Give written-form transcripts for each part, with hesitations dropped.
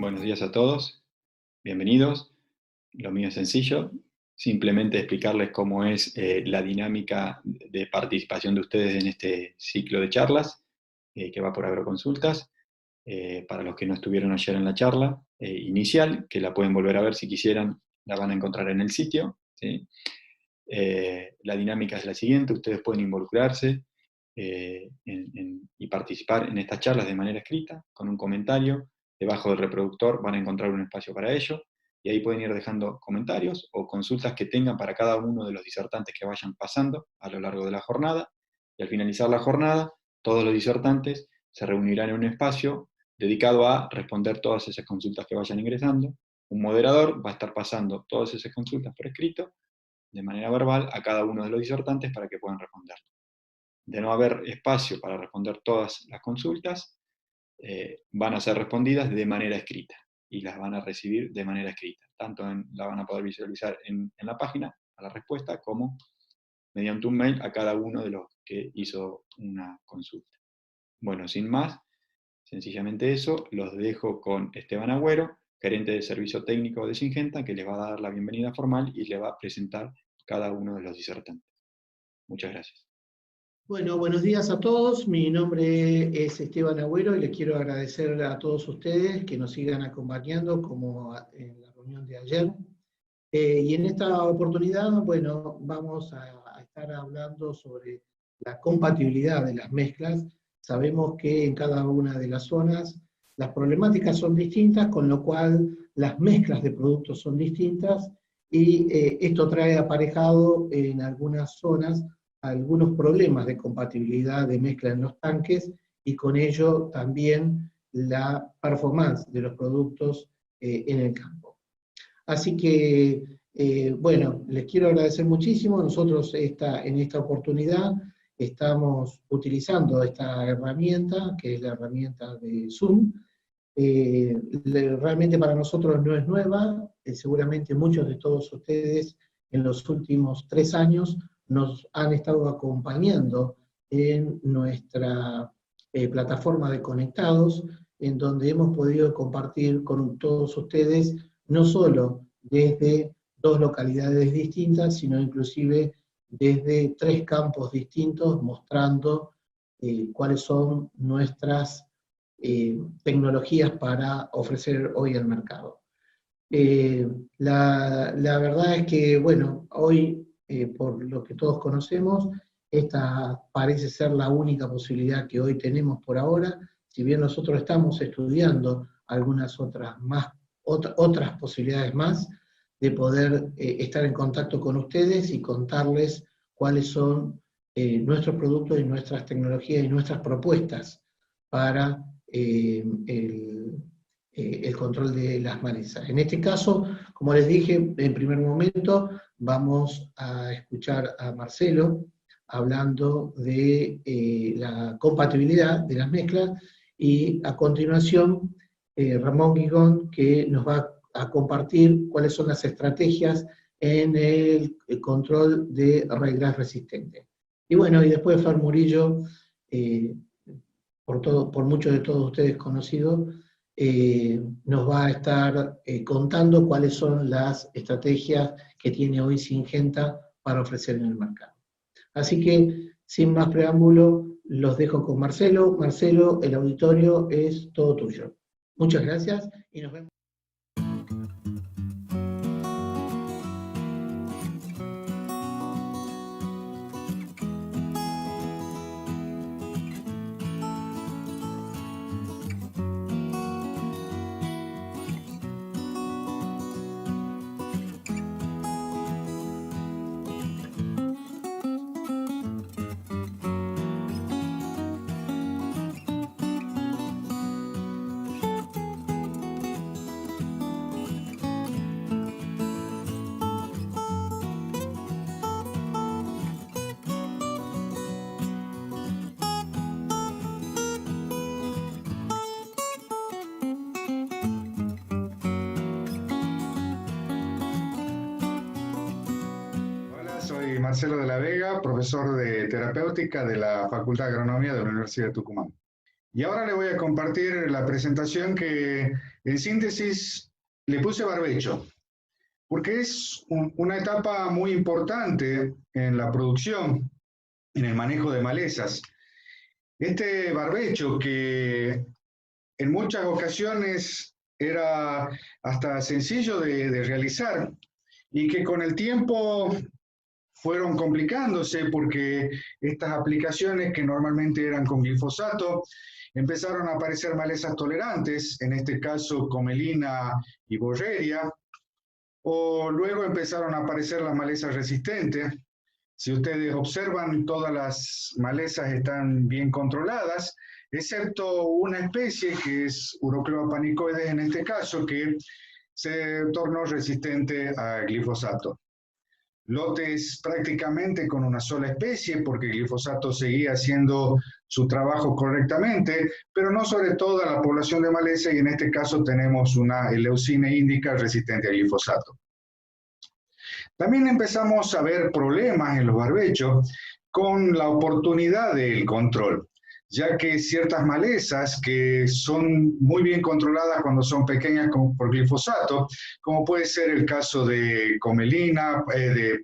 Buenos días a todos, bienvenidos. Lo mío es sencillo, simplemente explicarles cómo es la dinámica de participación de ustedes en este ciclo de charlas que va por agroconsultas. Para los que no estuvieron ayer en la charla inicial, que la pueden volver a ver si quisieran, la van a encontrar en el sitio, ¿sí? La dinámica es la siguiente: ustedes pueden involucrarse y participar en estas charlas de manera escrita, con un comentario. Debajo del reproductor van a encontrar un espacio para ello, y ahí pueden ir dejando comentarios o consultas que tengan para cada uno de los disertantes que vayan pasando a lo largo de la jornada. Y al finalizar la jornada, todos los disertantes se reunirán en un espacio dedicado a responder todas esas consultas que vayan ingresando. Un moderador va a estar pasando todas esas consultas por escrito, de manera verbal, a cada uno de los disertantes para que puedan responder. De no haber espacio para responder todas las consultas, van a ser respondidas de manera escrita y las van a recibir de manera escrita. Tanto la van a poder visualizar en la página, a la respuesta, como mediante un mail a cada uno de los que hizo una consulta. Bueno, sin más, sencillamente eso, los dejo con Esteban Agüero, gerente de servicio técnico de Syngenta, que les va a dar la bienvenida formal y les va a presentar cada uno de los disertantes. Muchas gracias. Bueno, buenos días a todos. Mi nombre es Esteban Agüero y les quiero agradecer a todos ustedes que nos sigan acompañando como en la reunión de ayer. Y en esta oportunidad, bueno, vamos a estar hablando sobre la compatibilidad de las mezclas. Sabemos que en cada una de las zonas las problemáticas son distintas, con lo cual las mezclas de productos son distintas, y esto trae aparejado en algunas zonas algunos problemas de compatibilidad de mezcla en los tanques, y con ello también la performance de los productos en el campo. Así que, bueno, les quiero agradecer muchísimo. Nosotros en esta oportunidad estamos utilizando esta herramienta, que es la herramienta de Zoom. Realmente para nosotros no es nueva, seguramente muchos de todos ustedes en los últimos 3 años nos han estado acompañando en nuestra plataforma de conectados, en donde hemos podido compartir con todos ustedes, no solo desde 2 localidades distintas, sino inclusive desde 3 campos distintos, mostrando cuáles son nuestras tecnologías para ofrecer hoy al mercado. La verdad es que, bueno, hoy, por lo que todos conocemos, esta parece ser la única posibilidad que hoy tenemos por ahora, si bien nosotros estamos estudiando algunas otras posibilidades más de poder estar en contacto con ustedes y contarles cuáles son nuestros productos y nuestras tecnologías y nuestras propuestas para el control de las malezas. En este caso, como les dije, en primer momento vamos a escuchar a Marcelo hablando de la compatibilidad de las mezclas, y a continuación Ramón Guigón, que nos va a compartir cuáles son las estrategias en el control de ryegrass resistente. Y bueno, y después Fer Murillo, por muchos de todos ustedes conocido, nos va a estar contando cuáles son las estrategias que tiene hoy Syngenta para ofrecer en el mercado. Así que, sin más preámbulo, los dejo con Marcelo. Marcelo, el auditorio es todo tuyo. Muchas gracias y nos vemos. Soy Marcelo de la Vega, profesor de terapéutica de la Facultad de Agronomía de la Universidad de Tucumán. Y ahora le voy a compartir la presentación que, en síntesis, le puse barbecho, porque es una etapa muy importante en la producción, en el manejo de malezas. Este barbecho, que en muchas ocasiones era hasta sencillo de realizar y que con el tiempo fueron complicándose porque estas aplicaciones que normalmente eran con glifosato, empezaron a aparecer malezas tolerantes, en este caso comelina y borreria, o luego empezaron a aparecer las malezas resistentes. Si ustedes observan, todas las malezas están bien controladas, excepto una especie que es Urocleoa panicoides en este caso, que se tornó resistente a glifosato. Lotes prácticamente con una sola especie, porque el glifosato seguía haciendo su trabajo correctamente, pero no sobre toda la población de maleza, y en este caso tenemos una Eleucine indica resistente al glifosato. También empezamos a ver problemas en los barbechos con la oportunidad del control, ya que ciertas malezas que son muy bien controladas cuando son pequeñas por glifosato, como puede ser el caso de comelina, de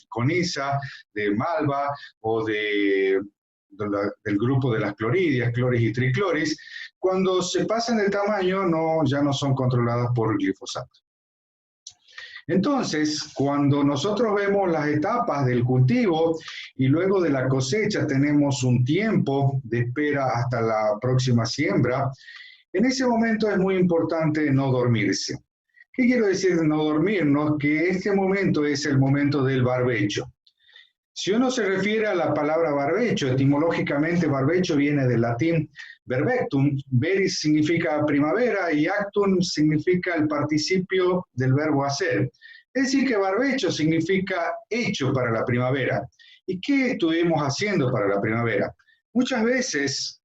coniza, de malva o del grupo de las cloridias, cloris y tricloris, cuando se pasan de tamaño ya no son controladas por glifosato. Entonces, cuando nosotros vemos las etapas del cultivo y luego de la cosecha tenemos un tiempo de espera hasta la próxima siembra, en ese momento es muy importante no dormirse. ¿Qué quiero decir de no dormirnos? Que este momento es el momento del barbecho. Si uno se refiere a la palabra barbecho, etimológicamente barbecho viene del latín verbectum, veris significa primavera y actum significa el participio del verbo hacer. Es decir, que barbecho significa hecho para la primavera. ¿Y qué estuvimos haciendo para la primavera? Muchas veces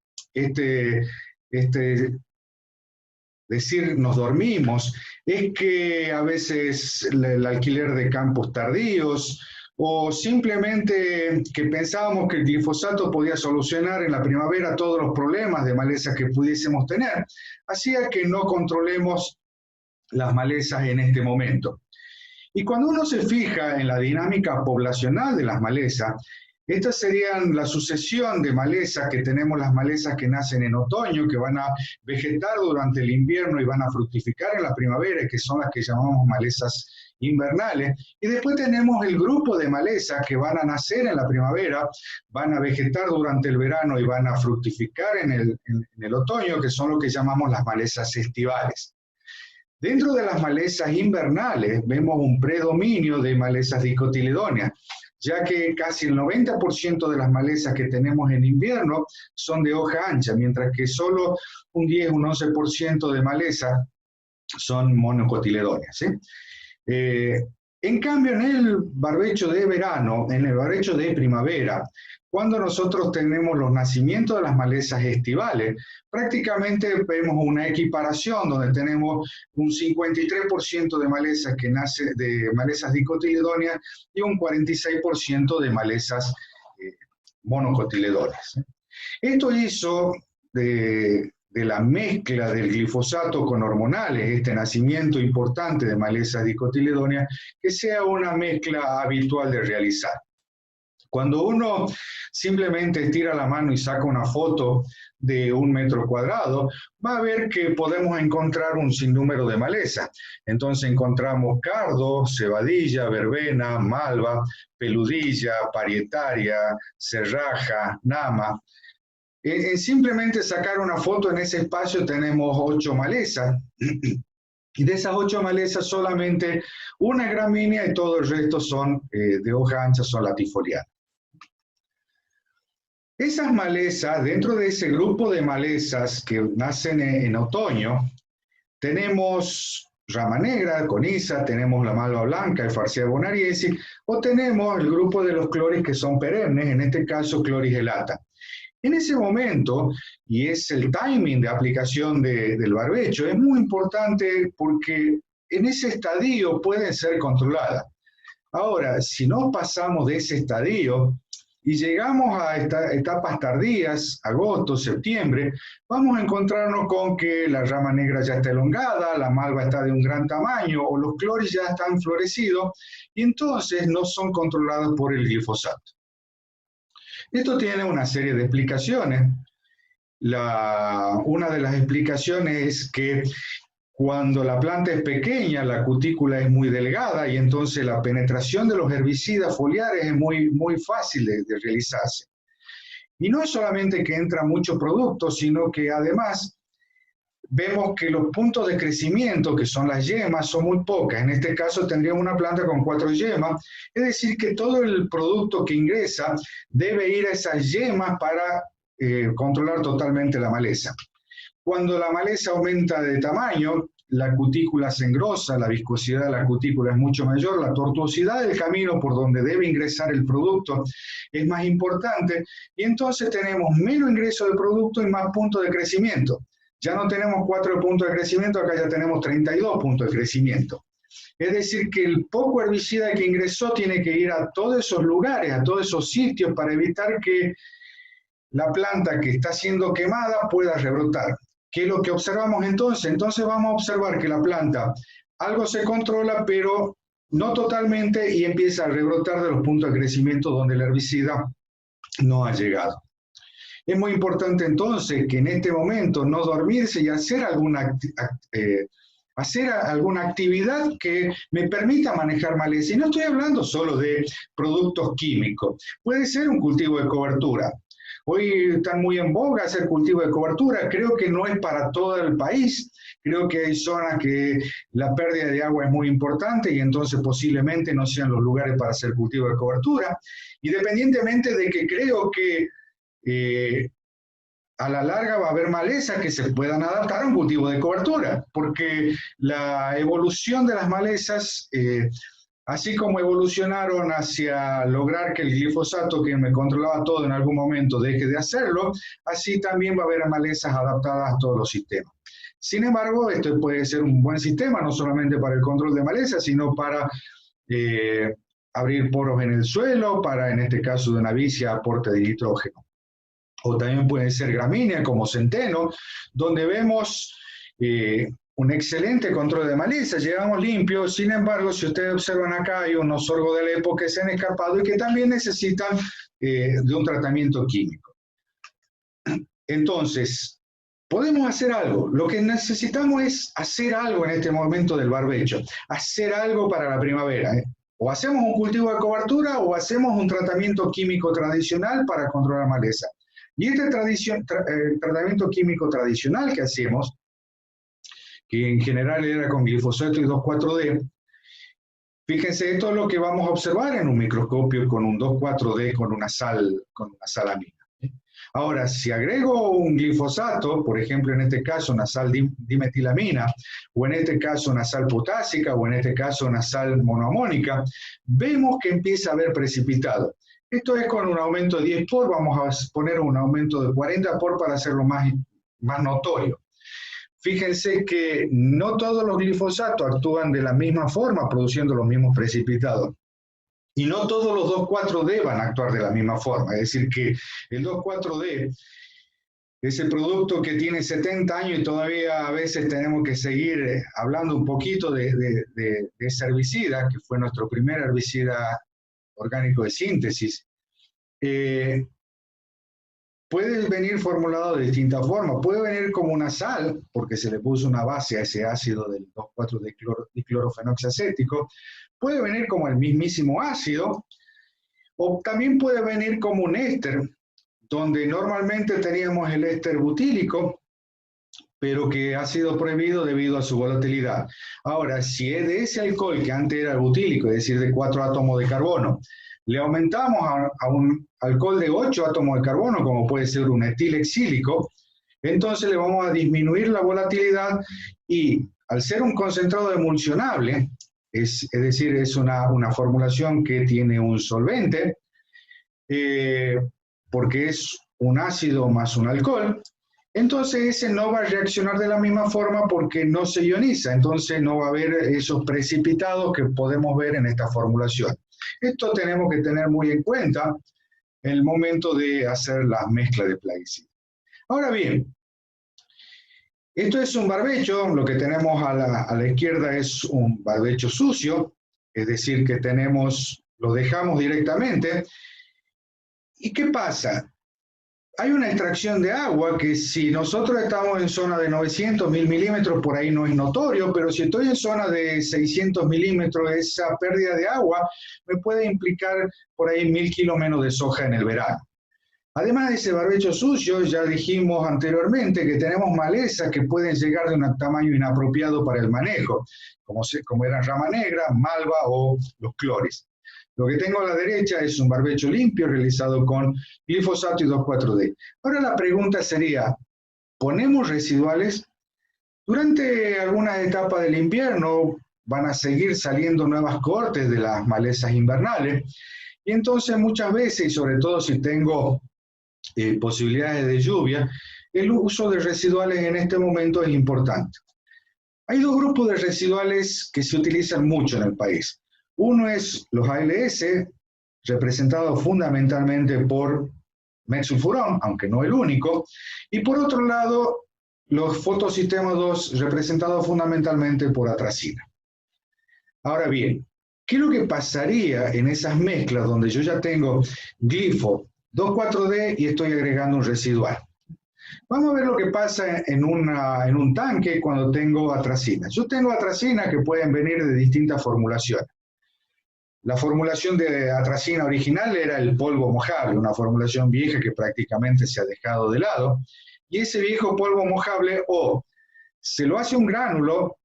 decir nos dormimos es que a veces el alquiler de campos tardíos, o simplemente que pensábamos que el glifosato podía solucionar en la primavera todos los problemas de malezas que pudiésemos tener, hacía que no controlemos las malezas en este momento. Y cuando uno se fija en la dinámica poblacional de las malezas, estas serían la sucesión de malezas que tenemos, las malezas que nacen en otoño, que van a vegetar durante el invierno y van a fructificar en la primavera, que son las que llamamos malezas invernales. Y después tenemos el grupo de malezas que van a nacer en la primavera, van a vegetar durante el verano y van a fructificar en el otoño, que son lo que llamamos las malezas estivales. Dentro de las malezas invernales vemos un predominio de malezas dicotiledóneas, ya que casi el 90% de las malezas que tenemos en invierno son de hoja ancha, mientras que solo un 10, un 11% de malezas son monocotiledóneas, ¿sí? En cambio, en el barbecho de verano, en el barbecho de primavera, cuando nosotros tenemos los nacimientos de las malezas estivales, prácticamente vemos una equiparación donde tenemos un 53% de malezas que nace de malezas dicotiledóneas y un 46% de malezas monocotiledóneas. Esto hizo de la mezcla del glifosato con hormonales, este nacimiento importante de malezas dicotiledóneas, que sea una mezcla habitual de realizar. Cuando uno simplemente estira la mano y saca una foto de 1 metro cuadrado, va a ver que podemos encontrar un sinnúmero de malezas. Entonces encontramos cardo, cebadilla, verbena, malva, peludilla, parietaria, cerraja, nama. En simplemente sacar una foto en ese espacio tenemos 8 malezas. Y de esas 8 malezas solamente una es gramínea y todo el resto son de hoja ancha, son latifoliadas. Esas malezas, dentro de ese grupo de malezas que nacen en otoño, tenemos rama negra, coniza, tenemos la malva blanca, Farsia bonariensis, o tenemos el grupo de los cloris que son perennes, en este caso cloris elata. En ese momento, y es el timing de aplicación del barbecho, es muy importante porque en ese estadio pueden ser controladas. Ahora, si no pasamos de ese estadio, y llegamos a estas etapas tardías, agosto, septiembre, vamos a encontrarnos con que la rama negra ya está elongada, la malva está de un gran tamaño o los cloris ya están florecidos y entonces no son controlados por el glifosato. Esto tiene una serie de explicaciones. Una de las explicaciones es que cuando la planta es pequeña, la cutícula es muy delgada y entonces la penetración de los herbicidas foliares es muy fácil de realizarse. Y no es solamente que entra mucho producto, sino que además vemos que los puntos de crecimiento, que son las yemas, son muy pocas. En este caso tendríamos una planta con 4 yemas, es decir, que todo el producto que ingresa debe ir a esas yemas para controlar totalmente la maleza. Cuando la maleza aumenta de tamaño, la cutícula se engrosa, la viscosidad de la cutícula es mucho mayor, la tortuosidad del camino por donde debe ingresar el producto es más importante, y entonces tenemos menos ingreso de producto y más puntos de crecimiento. Ya no tenemos 4 puntos de crecimiento, acá ya tenemos 32 puntos de crecimiento. Es decir, que el poco herbicida que ingresó tiene que ir a todos esos lugares, a todos esos sitios, para evitar que la planta que está siendo quemada pueda rebrotar. ¿Qué es lo que observamos entonces? Entonces vamos a observar que la planta algo se controla, pero no totalmente, y empieza a rebrotar de los puntos de crecimiento donde el herbicida no ha llegado. Es muy importante entonces que en este momento no dormirse y hacer alguna actividad que me permita manejar maleza. Y no estoy hablando solo de productos químicos, puede ser un cultivo de cobertura. Hoy están muy en boga hacer cultivo de cobertura, creo que no es para todo el país, creo que hay zonas que la pérdida de agua es muy importante y entonces posiblemente no sean los lugares para hacer cultivo de cobertura, independientemente de que creo que a la larga va a haber malezas que se puedan adaptar a un cultivo de cobertura, porque la evolución de las malezas, así como evolucionaron hacia lograr que el glifosato, que me controlaba todo en algún momento, deje de hacerlo, así también va a haber malezas adaptadas a todos los sistemas. Sin embargo, esto puede ser un buen sistema, no solamente para el control de malezas, sino para abrir poros en el suelo, para, en este caso de una vicia, aporte de nitrógeno. O también puede ser gramínea como centeno, donde vemos un excelente control de maleza, llegamos limpios. Sin embargo, si ustedes observan acá, hay unos sorgos de Alepo que se han escapado y que también necesitan de un tratamiento químico. Entonces, podemos hacer algo. Lo que necesitamos es hacer algo en este momento del barbecho, hacer algo para la primavera. O hacemos un cultivo de cobertura o hacemos un tratamiento químico tradicional para controlar maleza. Y este tratamiento químico tradicional que hacemos, que en general era con glifosato y 2,4-D, fíjense, esto es lo que vamos a observar en un microscopio con un 2,4-D con una salamina. Ahora, si agrego un glifosato, por ejemplo, en este caso una sal dimetilamina, o en este caso una sal potásica, o en este caso una sal monoamónica, vemos que empieza a haber precipitado. Esto es con un aumento de 10 por, vamos a poner un aumento de 40 por para hacerlo más notorio. Fíjense que no todos los glifosatos actúan de la misma forma, produciendo los mismos precipitados. Y no todos los 2,4-D van a actuar de la misma forma. Es decir, que el 2,4-D, ese producto que tiene 70 años y todavía a veces tenemos que seguir hablando un poquito de ese herbicida, que fue nuestro primer herbicida orgánico de síntesis, puede venir formulado de distintas formas. Puede venir como una sal, porque se le puso una base a ese ácido del 2,4-diclorofenoxiacético. Puede venir como el mismísimo ácido, o también puede venir como un éster, donde normalmente teníamos el éster butílico, pero que ha sido prohibido debido a su volatilidad. Ahora, si es de ese alcohol que antes era butílico, es decir, de 4 átomos de carbono, le aumentamos a un alcohol de 8 átomos de carbono, como puede ser un etilexílico, entonces le vamos a disminuir la volatilidad y al ser un concentrado emulsionable, es decir, es una formulación que tiene un solvente, porque es un ácido más un alcohol, entonces ese no va a reaccionar de la misma forma porque no se ioniza, entonces no va a haber esos precipitados que podemos ver en esta formulación. Esto tenemos que tener muy en cuenta en el momento de hacer las mezclas de plaguicidas. Ahora bien, esto es un barbecho, lo que tenemos a la izquierda es un barbecho sucio, es decir, que lo dejamos directamente. ¿Y qué pasa? Hay una extracción de agua que si nosotros estamos en zona de 900, 1000 milímetros, por ahí no es notorio, pero si estoy en zona de 600 milímetros, esa pérdida de agua me puede implicar por ahí 1000 kilos menos de soja en el verano. Además de ese barbecho sucio, ya dijimos anteriormente que tenemos malezas que pueden llegar de un tamaño inapropiado para el manejo, como eran rama negra, malva o los clores. Lo que tengo a la derecha es un barbecho limpio realizado con glifosato y 2,4-D. Ahora la pregunta sería, ¿ponemos residuales? Durante algunas etapas del invierno van a seguir saliendo nuevas cohortes de las malezas invernales y entonces muchas veces, y sobre todo si tengo posibilidades de lluvia, el uso de residuales en este momento es importante. Hay dos grupos de residuales que se utilizan mucho en el país. Uno es los ALS, representados fundamentalmente por metsulfurón, aunque no el único, y por otro lado, los fotosistemas 2, representados fundamentalmente por atracina. Ahora bien, ¿qué es lo que pasaría en esas mezclas donde yo ya tengo glifo, 2,4-D y estoy agregando un residual? Vamos a ver lo que pasa en un tanque cuando tengo atracina. Yo tengo atracina que pueden venir de distintas formulaciones. La formulación de atracina original era el polvo mojable, una formulación vieja que prácticamente se ha dejado de lado. Y ese viejo polvo mojable o se lo hace un gránulo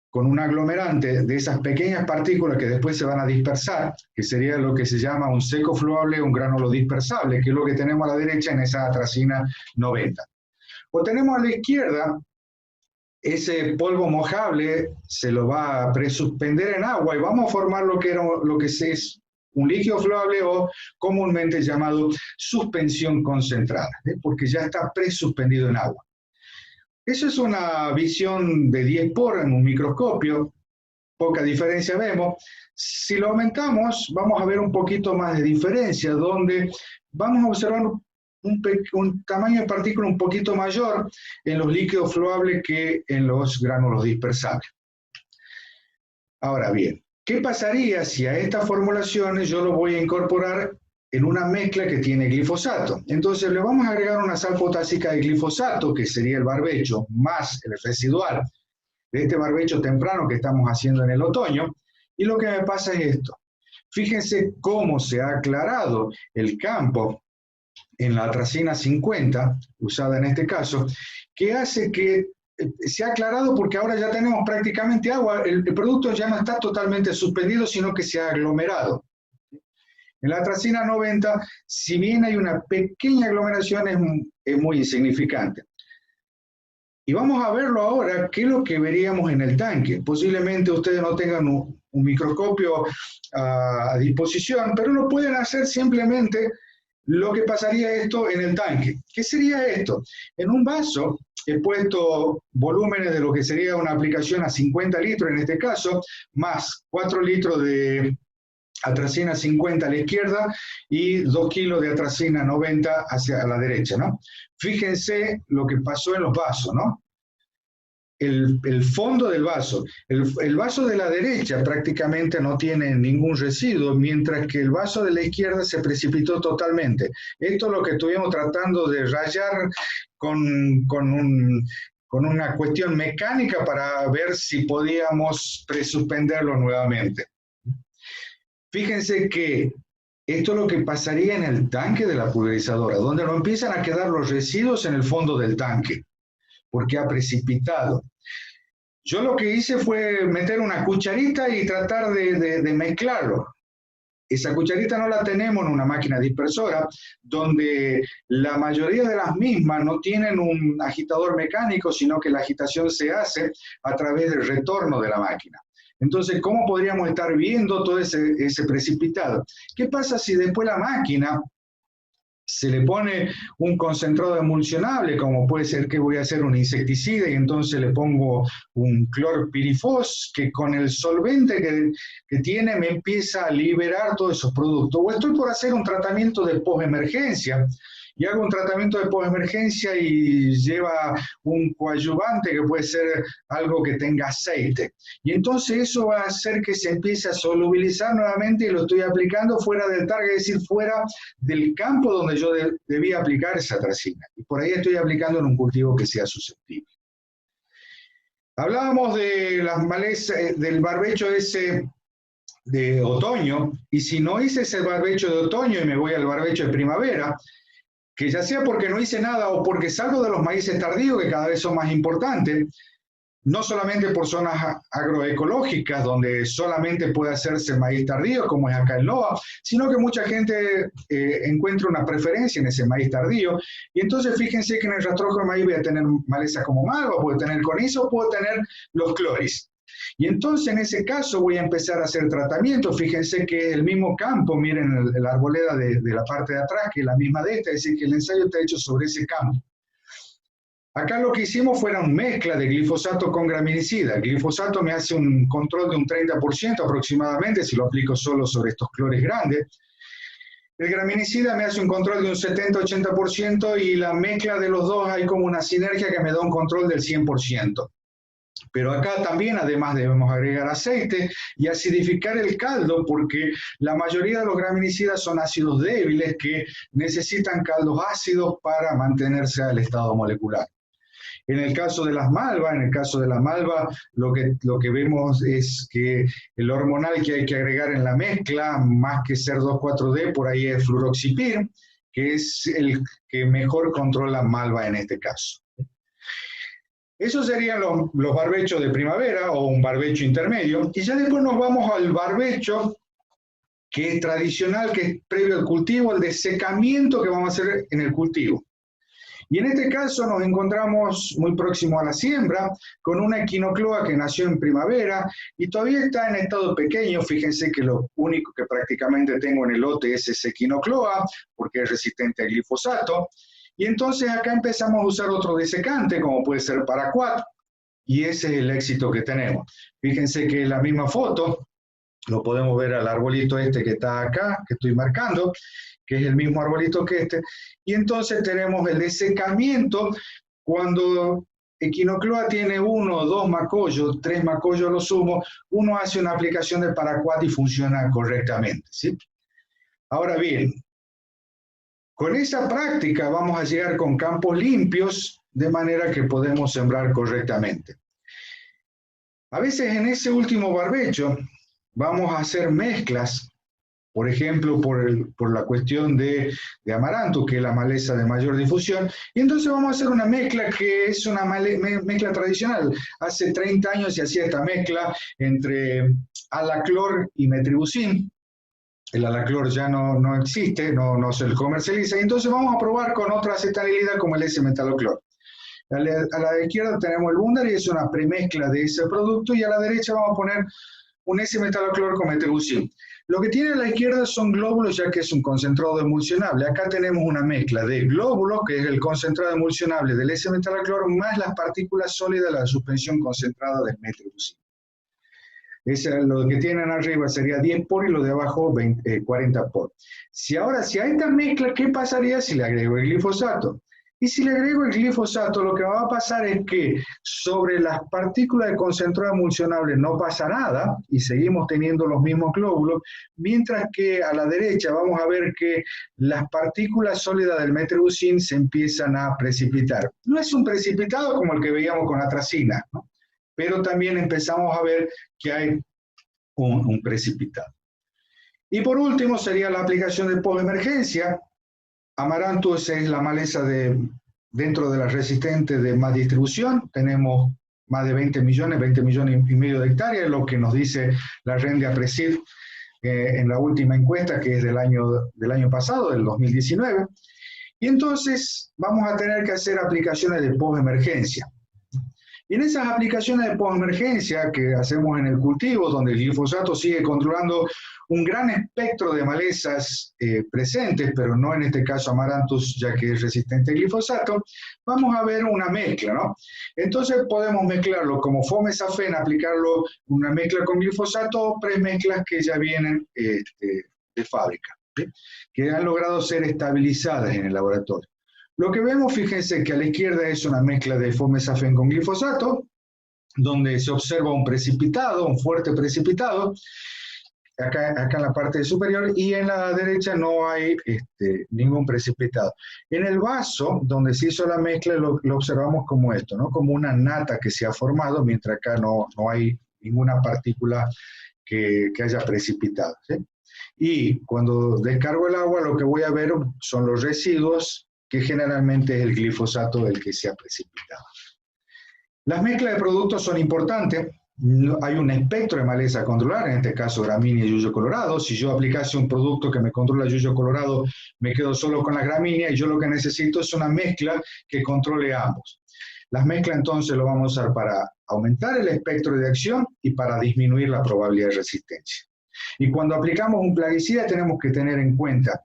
con un aglomerante de esas pequeñas partículas que después se van a dispersar, que sería lo que se llama un seco fluable o un gránulo dispersable, que es lo que tenemos a la derecha en esa atracina 90. O tenemos a la izquierda, ese polvo mojable se lo va a presuspender en agua y vamos a formar lo que es un líquido fluable o comúnmente llamado suspensión concentrada, porque ya está presuspendido en agua. Eso es una visión de 10 por en un microscopio, poca diferencia vemos. Si lo aumentamos, vamos a ver un poquito más de diferencia, donde vamos a observar un tamaño de partícula un poquito mayor en los líquidos fluables que en los gránulos dispersables. Ahora bien, ¿qué pasaría si a estas formulaciones yo lo voy a incorporar en una mezcla que tiene glifosato? Entonces le vamos a agregar una sal potásica de glifosato, que sería el barbecho, más el residual de este barbecho temprano que estamos haciendo en el otoño, y lo que me pasa es esto. Fíjense cómo se ha aclarado el campo en la atracina 50, usada en este caso, que hace que se ha aclarado porque ahora ya tenemos prácticamente agua, el producto ya no está totalmente suspendido, sino que se ha aglomerado. En la atracina 90, si bien hay una pequeña aglomeración, es muy insignificante. Y vamos a verlo ahora, qué es lo que veríamos en el tanque. Posiblemente ustedes no tengan un microscopio a disposición, pero lo pueden hacer simplemente lo que pasaría esto en el tanque. ¿Qué sería esto? En un vaso he puesto volúmenes de lo que sería una aplicación a 50 litros en este caso, más 4 litros de atracina 50 a la izquierda y 2 kilos de atracina 90 hacia la derecha, ¿no? Fíjense lo que pasó en los vasos, ¿no? El fondo del vaso. El vaso de la derecha prácticamente no tiene ningún residuo, mientras que el vaso de la izquierda se precipitó totalmente. Esto es lo que estuvimos tratando de rayar con una cuestión mecánica para ver si podíamos presuspenderlo nuevamente. Fíjense que esto es lo que pasaría en el tanque de la pulverizadora, donde no empiezan a quedar los residuos en el fondo del tanque, porque ha precipitado. Yo lo que hice fue meter una cucharita y tratar de mezclarlo. Esa cucharita no la tenemos en una máquina dispersora, donde la mayoría de las mismas no tienen un agitador mecánico, sino que la agitación se hace a través del retorno de la máquina. Entonces, ¿cómo podríamos estar viendo todo ese precipitado? ¿Qué pasa si después la máquina se le pone un concentrado emulsionable, como puede ser que voy a hacer un insecticida y entonces le pongo un clorpirifos que con el solvente que tiene me empieza a liberar todos esos productos. O estoy por hacer un tratamiento de postemergencia y hago un tratamiento de postemergencia y lleva un coadyuvante que puede ser algo que tenga aceite. Y entonces eso va a hacer que se empiece a solubilizar nuevamente y lo estoy aplicando fuera del target, es decir, fuera del campo donde yo debía aplicar esa atracina. Y por ahí estoy aplicando en un cultivo que sea susceptible. Hablábamos de las malezas, del barbecho ese de otoño, y si no hice ese barbecho de otoño y me voy al barbecho de primavera, que ya sea porque no hice nada o porque salgo de los maíces tardíos, que cada vez son más importantes, no solamente por zonas agroecológicas, donde solamente puede hacerse maíz tardío, como es acá en Loa, sino que mucha gente encuentra una preferencia en ese maíz tardío. Y entonces fíjense que en el rastrojo de maíz voy a tener maleza como malva, puedo tener conizo, puedo tener los cloris. Y entonces en ese caso voy a empezar a hacer tratamiento. Fíjense que el mismo campo, miren la arboleda de la parte de atrás, que es la misma de esta, es decir, que el ensayo está hecho sobre ese campo. Acá lo que hicimos fue una mezcla de glifosato con graminicida. El glifosato me hace un control de un 30% aproximadamente, si lo aplico solo sobre estos clores grandes. El graminicida me hace un control de un 70-80% y la mezcla de los dos hay como una sinergia que me da un control del 100%. Pero acá también además debemos agregar aceite y acidificar el caldo, porque la mayoría de los graminicidas son ácidos débiles que necesitan caldos ácidos para mantenerse al estado molecular. En el caso de las malvas, lo que vemos es que el hormonal que hay que agregar en la mezcla, más que ser 2,4-D, por ahí es fluroxipir, que es el que mejor controla malva en este caso. Esos serían los barbechos de primavera o un barbecho intermedio. Y ya después nos vamos al barbecho que es tradicional, que es previo al cultivo, el desecamiento que vamos a hacer en el cultivo. Y en este caso nos encontramos muy próximo a la siembra con una equinocloa que nació en primavera y todavía está en estado pequeño. Fíjense que lo único que prácticamente tengo en el lote es ese equinocloa porque es resistente al glifosato. Y entonces acá empezamos a usar otro desecante como puede ser paraquat y ese es el éxito que tenemos. Fíjense que en la misma foto lo podemos ver al arbolito este que está acá, que estoy marcando, que es el mismo arbolito que este, y entonces tenemos el desecamiento cuando equinocloa tiene 1 o 2 macollos, 3 macollos lo sumo, uno hace una aplicación de paraquat y funciona correctamente, ¿sí? Ahora bien, con esa práctica vamos a llegar con campos limpios, de manera que podemos sembrar correctamente. A veces en ese último barbecho vamos a hacer mezclas, por ejemplo, por la cuestión de amaranto, que es la maleza de mayor difusión, y entonces vamos a hacer una mezcla que es una mezcla tradicional. Hace 30 años se hacía esta mezcla entre alaclor y metribuzin. El alaclor ya no existe, no se comercializa, y entonces vamos a probar con otra acetanilida como el S-metaloclor. A la izquierda tenemos el Bundar y es una premezcla de ese producto, y a la derecha vamos a poner un S-metaloclor con metribuzin. Lo que tiene a la izquierda son glóbulos, ya que es un concentrado emulsionable. Acá tenemos una mezcla de glóbulos, que es el concentrado emulsionable del S-metaloclor, más las partículas sólidas de la suspensión concentrada del metribuzin. Lo que tienen arriba sería 10 por y lo de abajo 40 por. Ahora, si a esta mezcla, ¿qué pasaría si le agrego el glifosato? Y si le agrego el glifosato, lo que va a pasar es que sobre las partículas de concentrado emulsionable no pasa nada y seguimos teniendo los mismos glóbulos, mientras que a la derecha vamos a ver que las partículas sólidas del metribuzin se empiezan a precipitar. No es un precipitado como el que veíamos con atracina, ¿no? Pero también empezamos a ver que hay un precipitado. Y por último sería la aplicación de postemergencia. Amaranthus es la maleza dentro de las resistentes de más distribución. Tenemos más de 20 millones y medio de hectáreas, lo que nos dice la Rendia Presid en la última encuesta, que es del año pasado, del 2019. Y entonces vamos a tener que hacer aplicaciones de postemergencia. Y en esas aplicaciones de postemergencia que hacemos en el cultivo, donde el glifosato sigue controlando un gran espectro de malezas presentes, pero no en este caso Amaranthus, ya que es resistente al glifosato, vamos a ver una mezcla, ¿no? Entonces podemos mezclarlo como fomesafen, aplicarlo una mezcla con glifosato o premezclas que ya vienen de fábrica, ¿sí? Que han logrado ser estabilizadas en el laboratorio. Lo que vemos, fíjense que a la izquierda es una mezcla de fomesafen con glifosato, donde se observa un precipitado, un fuerte precipitado, acá en la parte superior, y en la derecha no hay ningún precipitado. En el vaso, donde se hizo la mezcla, lo observamos como esto, ¿no? Como una nata que se ha formado, mientras acá no hay ninguna partícula que haya precipitado, ¿sí? Y cuando descargo el agua, lo que voy a ver son los residuos, que generalmente es el glifosato el que se ha precipitado. Las mezclas de productos son importantes. Hay un espectro de maleza a controlar, en este caso gramínea y yuyo colorado. Si yo aplicase un producto que me controla yuyo colorado, me quedo solo con la gramínea, y yo lo que necesito es una mezcla que controle ambos. Las mezclas entonces lo vamos a usar para aumentar el espectro de acción y para disminuir la probabilidad de resistencia. Y cuando aplicamos un plaguicida tenemos que tener en cuenta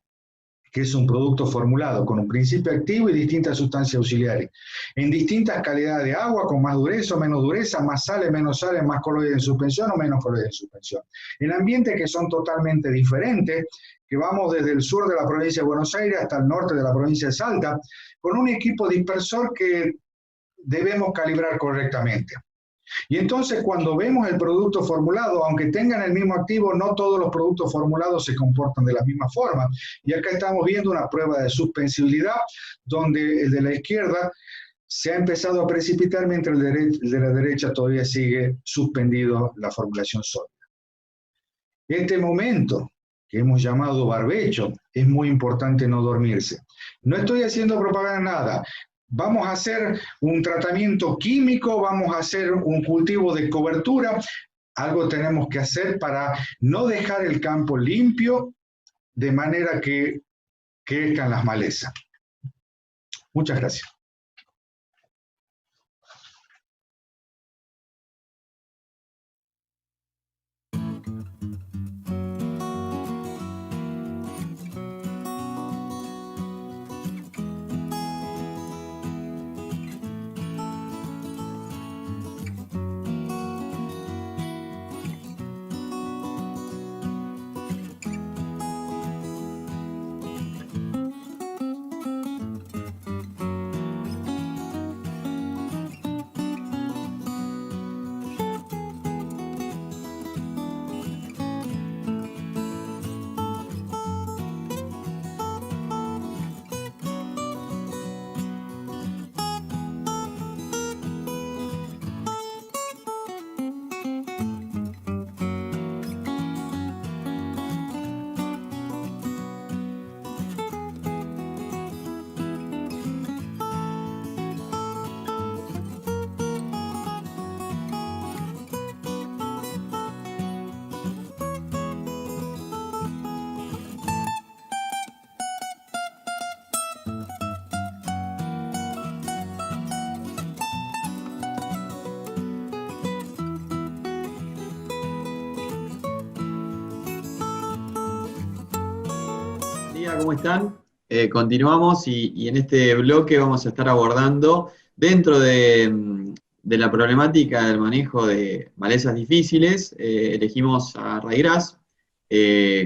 que es un producto formulado con un principio activo y distintas sustancias auxiliares, en distintas calidades de agua, con más dureza o menos dureza, más sales, menos sales, más coloides en suspensión o menos coloides en suspensión. En ambientes que son totalmente diferentes, que vamos desde el sur de la provincia de Buenos Aires hasta el norte de la provincia de Salta, con un equipo dispersor que debemos calibrar correctamente. Y entonces cuando vemos el producto formulado, aunque tengan el mismo activo, no todos los productos formulados se comportan de la misma forma. Y acá estamos viendo una prueba de suspensibilidad, donde el de la izquierda se ha empezado a precipitar, mientras el de la derecha todavía sigue suspendido la formulación sólida. Este momento, que hemos llamado barbecho, es muy importante no dormirse. No estoy haciendo propaganda nada. Vamos a hacer un tratamiento químico, vamos a hacer un cultivo de cobertura. Algo tenemos que hacer para no dejar el campo limpio, de manera que crezcan las malezas. Muchas gracias. ¿Cómo están? Continuamos y en este bloque vamos a estar abordando, dentro de la problemática del manejo de malezas difíciles, elegimos a raigrás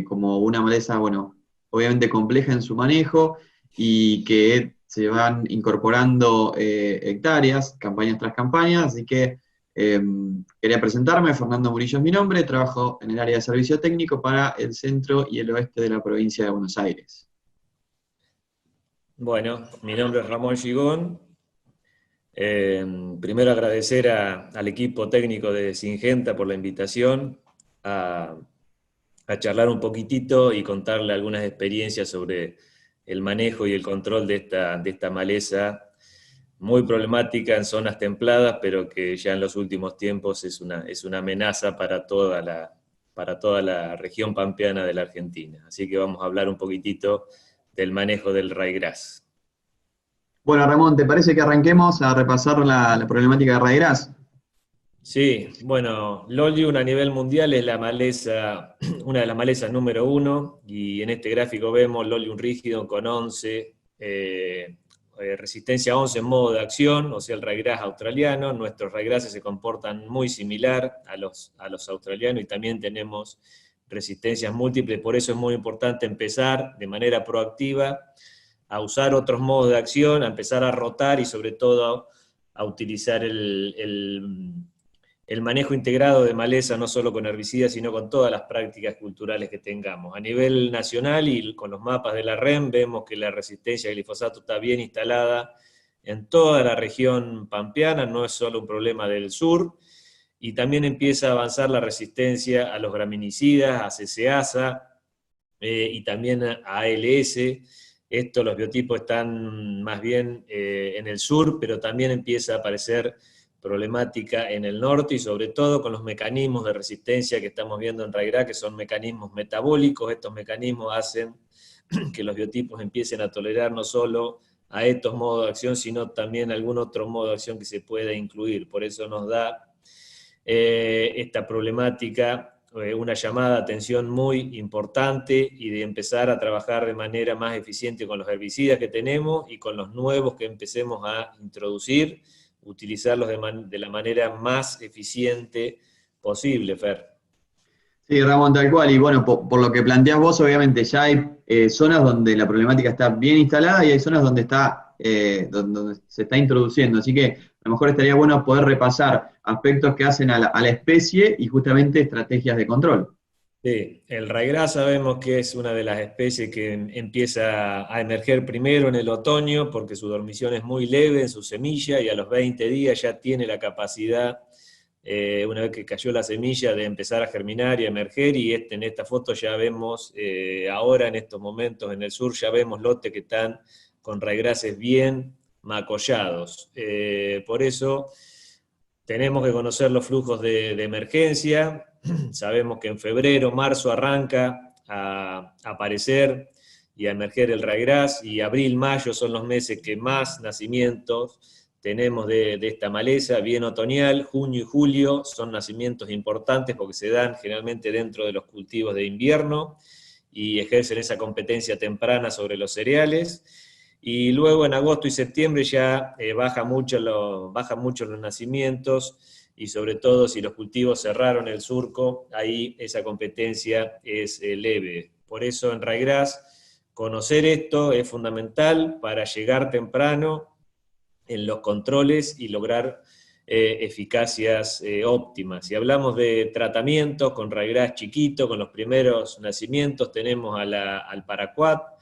como una maleza, bueno, obviamente compleja en su manejo y que se van incorporando hectáreas, campañas tras campañas, así que quería presentarme. Fernando Murillo es mi nombre, trabajo en el área de servicio técnico para el centro y el oeste de la provincia de Buenos Aires. Bueno, mi nombre es Ramón Gigón. Primero agradecer al equipo técnico de Syngenta por la invitación a charlar un poquitito y contarle algunas experiencias sobre el manejo y el control de esta maleza muy problemática en zonas templadas, pero que ya en los últimos tiempos es una amenaza para toda la región pampeana de la Argentina. Así que vamos a hablar un poquitito del manejo del raigrás. Bueno, Ramón, ¿te parece que arranquemos a repasar la problemática de raigrás? Sí, bueno, Lolium a nivel mundial es la maleza, una de las malezas número 1, y en este gráfico vemos Lolium rígido con 11, resistencia 11 en modo de acción, o sea, el ryegrass australiano. Nuestros ryegrasses se comportan muy similar a los australianos y también tenemos resistencias múltiples, por eso es muy importante empezar de manera proactiva a usar otros modos de acción, a empezar a rotar y sobre todo a utilizar el manejo integrado de maleza, no solo con herbicidas, sino con todas las prácticas culturales que tengamos. A nivel nacional y con los mapas de la REM vemos que la resistencia al glifosato está bien instalada en toda la región pampeana, no es solo un problema del sur, y también empieza a avanzar la resistencia a los graminicidas, a CCASA y también a ALS. Los biotipos están más bien en el sur, pero también empieza a aparecer problemática en el norte y sobre todo con los mecanismos de resistencia que estamos viendo en ryegrass, que son mecanismos metabólicos. Estos mecanismos hacen que los biotipos empiecen a tolerar no solo a estos modos de acción, sino también algún otro modo de acción que se pueda incluir. Por eso nos da esta problemática una llamada de atención muy importante y de empezar a trabajar de manera más eficiente con los herbicidas que tenemos y con los nuevos que empecemos a introducir, utilizarlos de la manera más eficiente posible, Fer. Sí, Ramón, tal cual. Y bueno, por lo que planteás vos, obviamente ya hay zonas donde la problemática está bien instalada y hay zonas donde donde se está introduciendo. Así que a lo mejor estaría bueno poder repasar aspectos que hacen a la especie y justamente estrategias de control. Sí, el ryegrass sabemos que es una de las especies que empieza a emerger primero en el otoño porque su dormición es muy leve en su semilla y a los 20 días ya tiene la capacidad, una vez que cayó la semilla, de empezar a germinar y a emerger. Y en esta foto ya vemos, ahora en estos momentos en el sur, ya vemos lotes que están con ryegrasses bien macollados. Por eso tenemos que conocer los flujos de emergencia. Sabemos que en febrero, marzo arranca a aparecer y a emerger el ryegrass, y abril, mayo son los meses que más nacimientos tenemos de esta maleza, bien otoñal. Junio y julio son nacimientos importantes porque se dan generalmente dentro de los cultivos de invierno y ejercen esa competencia temprana sobre los cereales. Y luego en agosto y septiembre ya bajan mucho los nacimientos, y sobre todo si los cultivos cerraron el surco, ahí esa competencia es leve. Por eso en ryegrass conocer esto es fundamental para llegar temprano en los controles y lograr eficacias óptimas. Si hablamos de tratamientos con ryegrass chiquito, con los primeros nacimientos, tenemos al paraquat,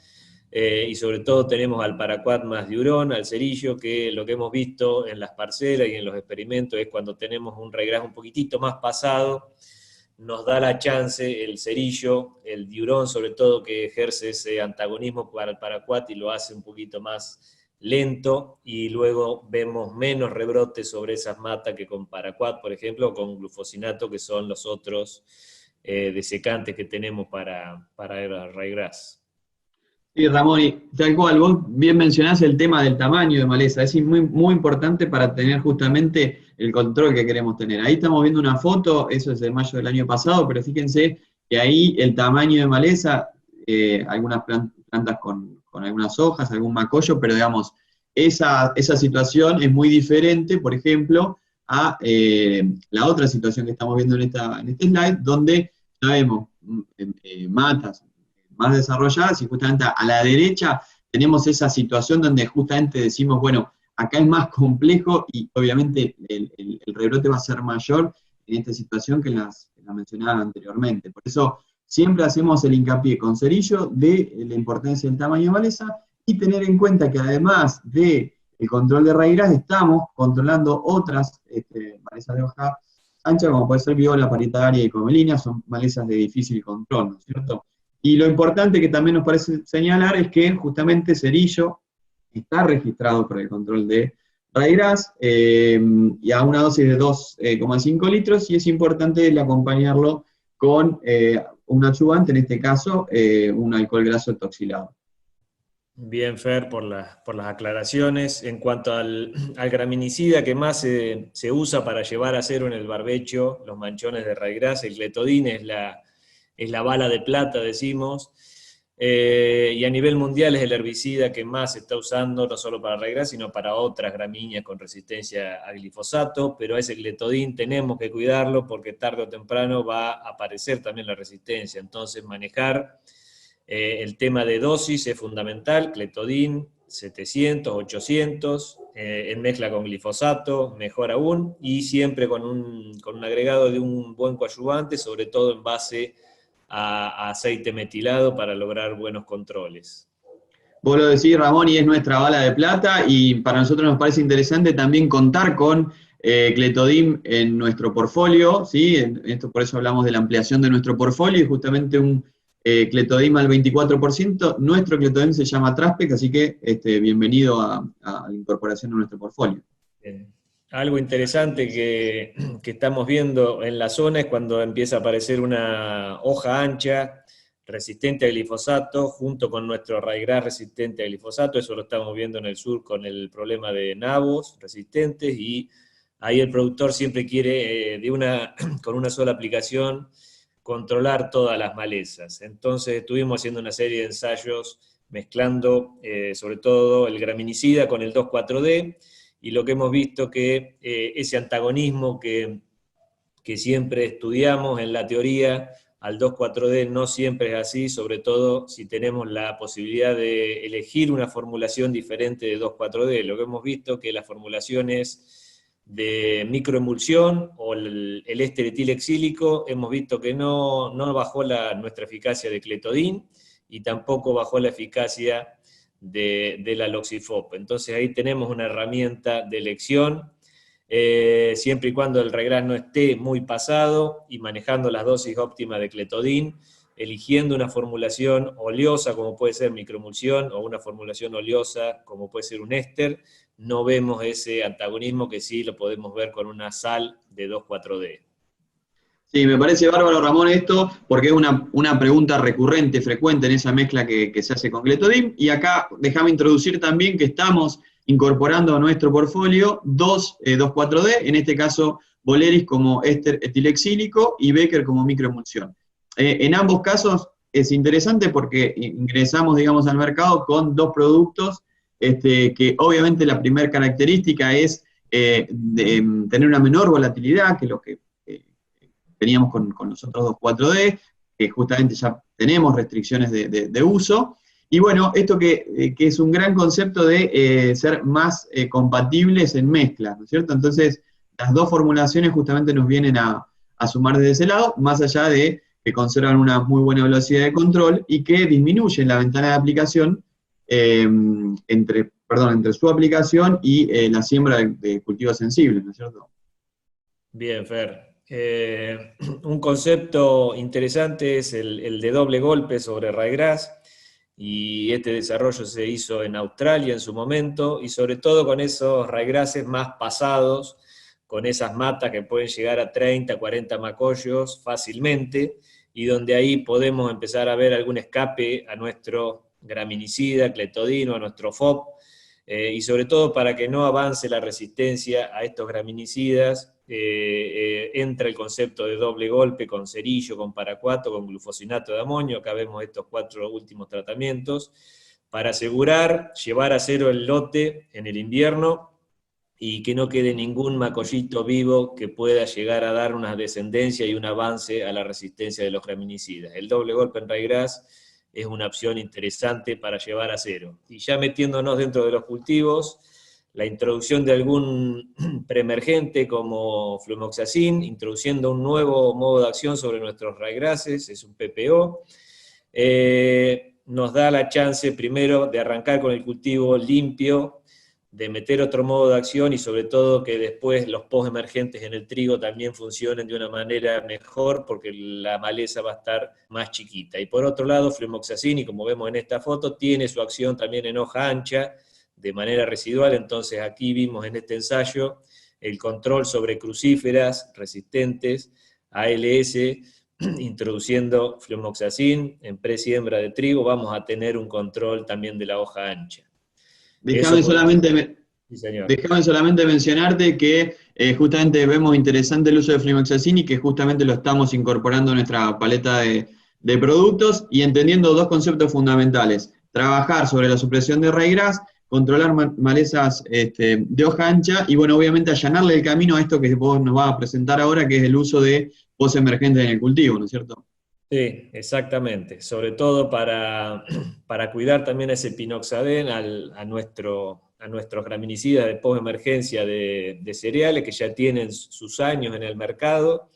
y sobre todo tenemos al paraquat más diurón, al cerillo, que lo que hemos visto en las parcelas y en los experimentos es cuando tenemos un ryegrass un poquitito más pasado, nos da la chance el cerillo, el diurón sobre todo, que ejerce ese antagonismo para el paraquat y lo hace un poquito más lento, y luego vemos menos rebrotes sobre esas matas que con paraquat, por ejemplo, o con glufosinato, que son los otros desecantes que tenemos para el ryegrass. Sí, Ramón, y tal cual, vos bien mencionás el tema del tamaño de maleza, es muy, muy importante para tener justamente el control que queremos tener. Ahí estamos viendo una foto, eso es de mayo del año pasado, pero fíjense que ahí el tamaño de maleza, algunas plantas con algunas hojas, algún macollo, pero digamos, esa situación es muy diferente, por ejemplo, a la otra situación que estamos viendo en este slide, donde ya vemos matas más desarrolladas, y justamente a la derecha tenemos esa situación donde justamente decimos, bueno, acá es más complejo y obviamente el rebrote va a ser mayor en esta situación que la mencionaba anteriormente. Por eso siempre hacemos el hincapié con cerillo de la importancia del tamaño de maleza, y tener en cuenta que además del control de ryegrass estamos controlando otras malezas de hoja ancha, como puede ser viola, parietaria y comelina, son malezas de difícil control, ¿no es cierto? Y lo importante que también nos parece señalar es que justamente cerillo está registrado por el control de ryegrass y a una dosis de 2,5 litros, y es importante el acompañarlo con un adyuvante, en este caso un alcohol graso etoxilado. Bien, Fer, por las aclaraciones. En cuanto al graminicida que más se usa para llevar a cero en el barbecho los manchones de raigras, el cletodin es la bala de plata, decimos, y a nivel mundial es el herbicida que más se está usando, no solo para raigras, sino para otras gramíneas con resistencia a glifosato, pero a ese cletodin tenemos que cuidarlo porque tarde o temprano va a aparecer también la resistencia. Entonces, manejar el tema de dosis es fundamental, cletodin 700, 800, en mezcla con glifosato, mejor aún, y siempre con un agregado de un buen coadyuvante, sobre todo en base a aceite metilado para lograr buenos controles. Vos lo decís, Ramón, y es nuestra bala de plata, y para nosotros nos parece interesante también contar con cletodin en nuestro portfolio, ¿sí? Esto, por eso hablamos de la ampliación de nuestro portfolio, y justamente un cletodin al 24%, nuestro cletodin se llama Traspec, así que bienvenido a la incorporación a nuestro portfolio. Bien. Algo interesante que estamos viendo en la zona es cuando empieza a aparecer una hoja ancha resistente a glifosato, junto con nuestro raigras resistente a glifosato. Eso lo estamos viendo en el sur con el problema de nabos resistentes, y ahí el productor siempre quiere con una sola aplicación controlar todas las malezas. Entonces estuvimos haciendo una serie de ensayos mezclando sobre todo el graminicida con el 2,4-D, y lo que hemos visto que ese antagonismo que siempre estudiamos en la teoría al 2,4-D no siempre es así, sobre todo si tenemos la posibilidad de elegir una formulación diferente de 2,4-D. Lo que hemos visto que las formulaciones de microemulsión o el éster etilexílico, hemos visto que no bajó nuestra eficacia de cletodin y tampoco bajó la eficacia de la Loxifop. Entonces ahí tenemos una herramienta de elección, siempre y cuando el raigras no esté muy pasado y manejando las dosis óptimas de cletodin, eligiendo una formulación oleosa como puede ser microemulsión o una formulación oleosa como puede ser un éster. No vemos ese antagonismo que sí lo podemos ver con una sal de 2,4-D. Sí, me parece bárbaro, Ramón, esto, porque es una pregunta recurrente, frecuente en esa mezcla que se hace con cletodin. Y acá déjame introducir también que estamos incorporando a nuestro portfolio 2,4-D, en este caso Boleris como éster etilexílico y Becker como microemulsión. En ambos casos es interesante porque ingresamos, digamos, al mercado con dos productos que obviamente la primera característica es tener una menor volatilidad que lo que teníamos con los otros 2,4-D, que justamente ya tenemos restricciones de uso. Y bueno, esto que es un gran concepto de ser más compatibles en mezcla, ¿no es cierto? Entonces, las dos formulaciones justamente nos vienen a sumar desde ese lado, más allá de que conservan una muy buena velocidad de control y que disminuyen la ventana de aplicación entre su aplicación y la siembra de cultivos sensibles, ¿no es cierto? Bien, Fer. Un concepto interesante es el de doble golpe sobre raigras, y este desarrollo se hizo en Australia en su momento, y sobre todo con esos raigrases más pasados, con esas matas que pueden llegar a 30, 40 macollos fácilmente, y donde ahí podemos empezar a ver algún escape a nuestro graminicida, cletodino, a nuestro FOP, y sobre todo para que no avance la resistencia a estos graminicidas, entra el concepto de doble golpe con cerillo, con paraquato, con glufosinato de amonio. Acá vemos estos 4 últimos tratamientos, para asegurar llevar a cero el lote en el invierno y que no quede ningún macollito vivo que pueda llegar a dar una descendencia y un avance a la resistencia de los graminicidas. El doble golpe en raigras es una opción interesante para llevar a cero. Y ya metiéndonos dentro de los cultivos, la introducción de algún preemergente como flumoxacin, introduciendo un nuevo modo de acción sobre nuestros raigrases, es un PPO, nos da la chance primero de arrancar con el cultivo limpio, de meter otro modo de acción y sobre todo que después los postemergentes en el trigo también funcionen de una manera mejor porque la maleza va a estar más chiquita. Y por otro lado, flumoxacin, y como vemos en esta foto, tiene su acción también en hoja ancha, de manera residual. Entonces aquí vimos en este ensayo el control sobre crucíferas resistentes, ALS, introduciendo flumoxacin en presiembra de trigo, vamos a tener un control también de la hoja ancha. Déjame solamente, sí, señor. Déjame solamente mencionarte que justamente vemos interesante el uso de flumoxacin y que justamente lo estamos incorporando en nuestra paleta de productos y entendiendo dos conceptos fundamentales. Trabajar sobre la supresión de raíz gras, controlar malezas de hoja ancha y, bueno, obviamente allanarle el camino a esto que vos nos vas a presentar ahora, que es el uso de posemergentes en el cultivo, ¿no es cierto? Sí, exactamente. Sobre todo para cuidar también a ese pinoxaden, a nuestros graminicidas de postemergencia de cereales que ya tienen sus años en el mercado.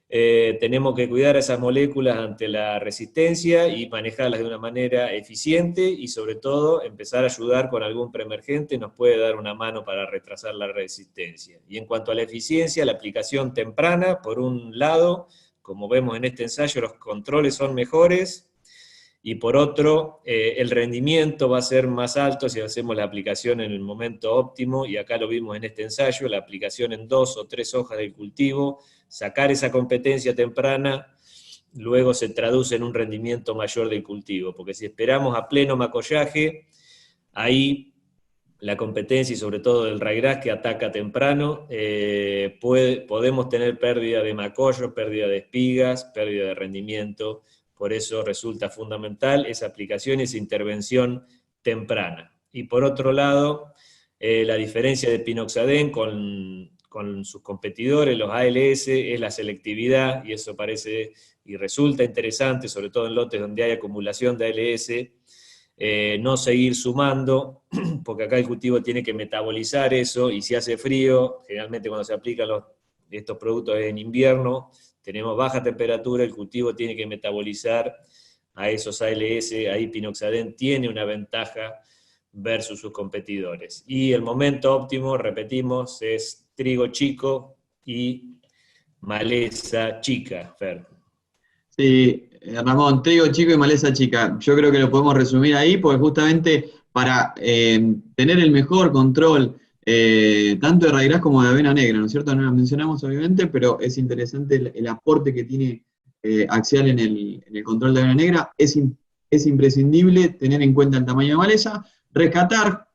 Tenemos que cuidar a esas moléculas ante la resistencia y manejarlas de una manera eficiente y sobre todo empezar a ayudar con algún preemergente nos puede dar una mano para retrasar la resistencia. Y en cuanto a la eficiencia, la aplicación temprana, por un lado, como vemos en este ensayo, los controles son mejores, y por otro, el rendimiento va a ser más alto si hacemos la aplicación en el momento óptimo, y acá lo vimos en este ensayo, la aplicación en 2 o 3 hojas del cultivo, sacar esa competencia temprana, luego se traduce en un rendimiento mayor del cultivo, porque si esperamos a pleno macollaje, ahí la competencia y sobre todo el raigras que ataca temprano, podemos tener pérdida de macollos, pérdida de espigas, pérdida de rendimiento. Por eso resulta fundamental esa aplicación y esa intervención temprana. Y por otro lado, la diferencia de pinoxaden con sus competidores, los ALS, es la selectividad, y eso parece y resulta interesante, sobre todo en lotes donde hay acumulación de ALS, no seguir sumando, porque acá el cultivo tiene que metabolizar eso, y si hace frío, generalmente cuando se aplican estos productos en invierno, tenemos baja temperatura, el cultivo tiene que metabolizar a esos ALS, ahí pinoxaden tiene una ventaja versus sus competidores. Y el momento óptimo, repetimos, es trigo chico y maleza chica, Fer. Sí, Ramón, trigo chico y maleza chica. Yo creo que lo podemos resumir ahí, porque justamente para tener el mejor control tanto de raíz gras como de avena negra, ¿no es cierto? No lo mencionamos obviamente, pero es interesante el aporte que tiene Axial en el control de avena negra. Es imprescindible tener en cuenta el tamaño de maleza, rescatar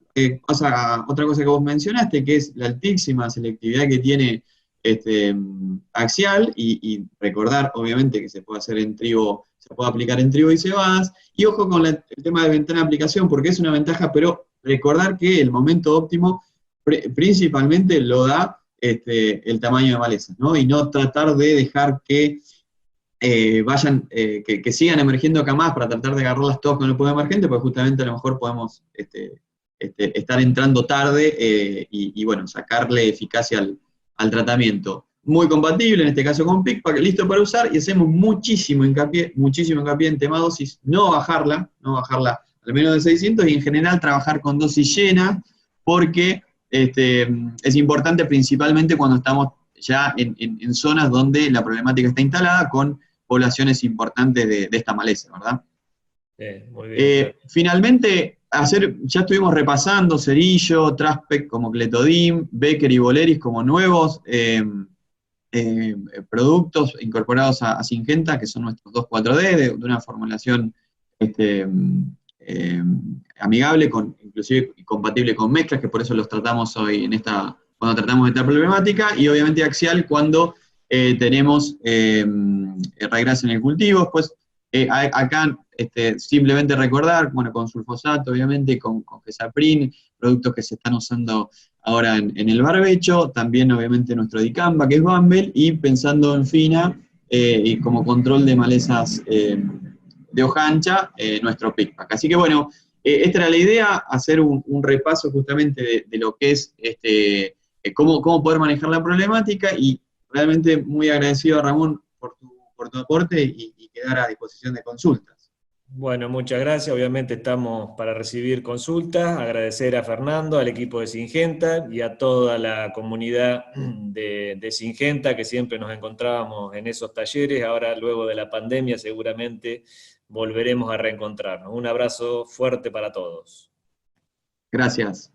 otra cosa que vos mencionaste, que es la altísima selectividad que tiene Axial, y recordar obviamente que se puede hacer en trigo, se puede aplicar en trigo y cebadas, y ojo con el tema de ventana de aplicación, porque es una ventaja, pero recordar que el momento óptimo principalmente lo da el tamaño de malezas, ¿no? Y no tratar de dejar que que sigan emergiendo camas para tratar de agarrarlas todas con el poder emergente, porque justamente a lo mejor podemos estar entrando tarde y bueno, sacarle eficacia al tratamiento. Muy compatible, en este caso con PICPAC, listo para usar, y hacemos muchísimo hincapié en tema dosis, no bajarla al menos de 600, y en general trabajar con dosis llena, porque es importante principalmente cuando estamos ya en zonas donde la problemática está instalada, con poblaciones importantes de esta maleza, ¿verdad? Muy bien. Finalmente, ya estuvimos repasando Cerillo, Traspec como Clethodim, Becker y Boleris como nuevos productos incorporados a Syngenta, que son nuestros 2,4-D, de una formulación amigable, inclusive compatible con mezclas, que por eso los tratamos hoy cuando tratamos esta problemática, y obviamente Axial cuando tenemos raíz en el cultivo. Después, acá simplemente recordar, bueno, con sulfosato, obviamente, con Gesaprin, productos que se están usando ahora en el barbecho, también obviamente nuestro dicamba, que es Bumble, y pensando en FINA, y como control de malezas de hoja ancha, nuestro PICPAC. Así que bueno, esta era la idea, hacer un repaso justamente de lo que es cómo poder manejar la problemática, y realmente muy agradecido a Ramón por tu aporte y quedar a disposición de consultas. Bueno, muchas gracias. Obviamente estamos para recibir consultas. Agradecer a Fernando, al equipo de Syngenta y a toda la comunidad de Syngenta, que siempre nos encontrábamos en esos talleres. Ahora, luego de la pandemia, seguramente volveremos a reencontrarnos. Un abrazo fuerte para todos. Gracias.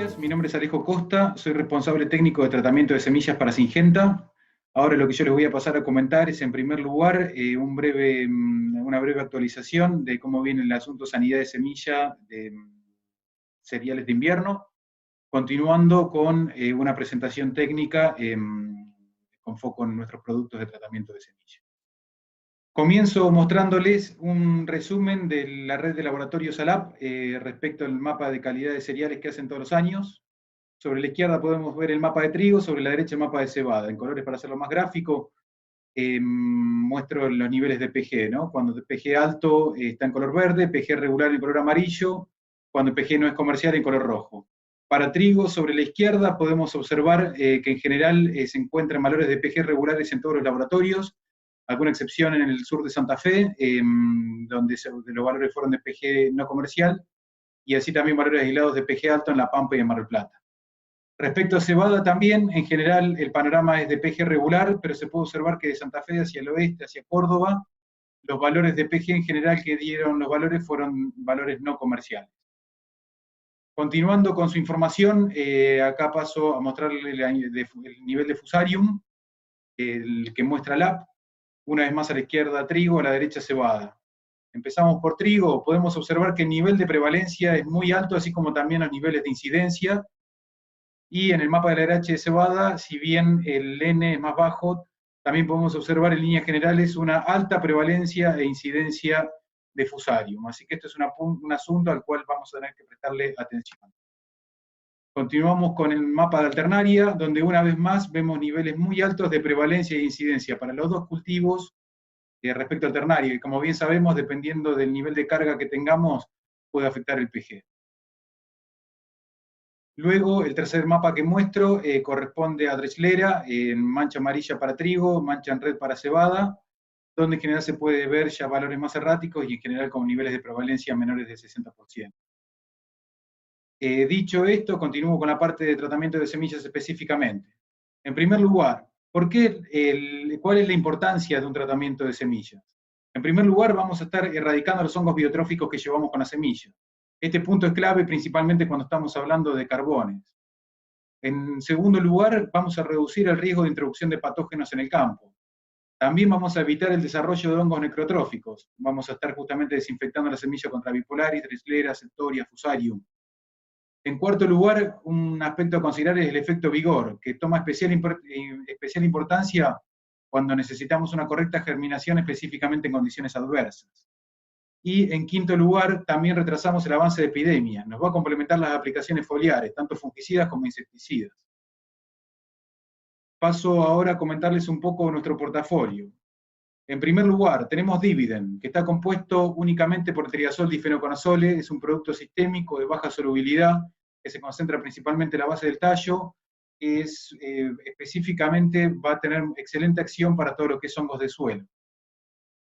días, mi nombre es Alejo Costa, soy responsable técnico de tratamiento de semillas para Syngenta. Ahora lo que yo les voy a pasar a comentar es, en primer lugar, una breve actualización de cómo viene el asunto sanidad de semilla de cereales de invierno, continuando con una presentación técnica con foco en nuestros productos de tratamiento de semilla. Comienzo mostrándoles un resumen de la red de laboratorios ALAP respecto al mapa de calidad de cereales que hacen todos los años. Sobre la izquierda podemos ver el mapa de trigo, sobre la derecha el mapa de cebada. En colores, para hacerlo más gráfico, muestro los niveles de PG, ¿no? Cuando el PG alto está en color verde, PG regular en color amarillo, cuando el PG no es comercial en color rojo. Para trigo, sobre la izquierda, podemos observar que en general se encuentran valores de PG regulares en todos los laboratorios, alguna excepción en el sur de Santa Fe, donde los valores fueron de PG no comercial, y así también valores aislados de PG alto en La Pampa y en Mar del Plata. Respecto a cebada también, en general el panorama es de PG regular, pero se puede observar que de Santa Fe hacia el oeste, hacia Córdoba, los valores de PG en general que dieron los valores fueron valores no comerciales. Continuando con su información, acá paso a mostrarle el nivel de fusarium, el que muestra LAP. Una vez más a la izquierda trigo, a la derecha cebada. Empezamos por trigo, podemos observar que el nivel de prevalencia es muy alto, así como también los niveles de incidencia. Y en el mapa de la RH de cebada, si bien el N es más bajo, también podemos observar en líneas generales una alta prevalencia e incidencia de fusarium. Así que esto es un asunto al cual vamos a tener que prestarle atención. Continuamos con el mapa de alternaria, donde una vez más vemos niveles muy altos de prevalencia e incidencia para los dos cultivos respecto a alternaria, y como bien sabemos, dependiendo del nivel de carga que tengamos, puede afectar el PG. Luego, el tercer mapa que muestro corresponde a Drechslera, en mancha amarilla para trigo, mancha en red para cebada, donde en general se puede ver ya valores más erráticos y en general con niveles de prevalencia menores del 60%. Dicho esto, continúo con la parte de tratamiento de semillas específicamente. En primer lugar, ¿cuál es la importancia de un tratamiento de semillas? En primer lugar, vamos a estar erradicando los hongos biotróficos que llevamos con la semilla. Este punto es clave principalmente cuando estamos hablando de carbones. En segundo lugar, vamos a reducir el riesgo de introducción de patógenos en el campo. También vamos a evitar el desarrollo de hongos necrotróficos. Vamos a estar justamente desinfectando la semilla contra Bipolaris, Drechslera, Septoria, Fusarium. En cuarto lugar, un aspecto a considerar es el efecto vigor, que toma especial importancia cuando necesitamos una correcta germinación específicamente en condiciones adversas. Y en quinto lugar, también retrasamos el avance de epidemia. Nos va a complementar las aplicaciones foliares, tanto fungicidas como insecticidas. Paso ahora a comentarles un poco nuestro portafolio. En primer lugar, tenemos Dividend, que está compuesto únicamente por triazol difenoconazole, es un producto sistémico de baja solubilidad, que se concentra principalmente en la base del tallo, específicamente va a tener excelente acción para todo lo que es hongos de suelo.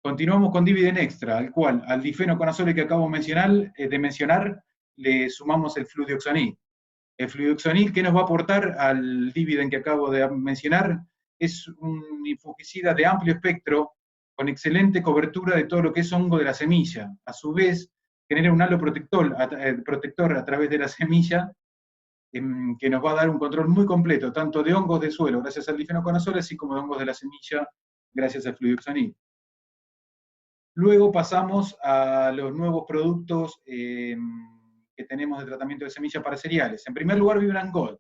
Continuamos con Dividend Extra, al cual, al difenoconazole que acabo de mencionar, le sumamos el fludioxonil. El fludioxonil, ¿qué nos va a aportar al Dividend que acabo de mencionar? Es un fungicida de amplio espectro, con excelente cobertura de todo lo que es hongo de la semilla. A su vez, genera un halo protector a través de la semilla, que nos va a dar un control muy completo, tanto de hongos de suelo, gracias al difenoconazole, así como de hongos de la semilla, gracias al fludioxonil. Luego pasamos a los nuevos productos que tenemos de tratamiento de semillas para cereales. En primer lugar, Vibrant Gold,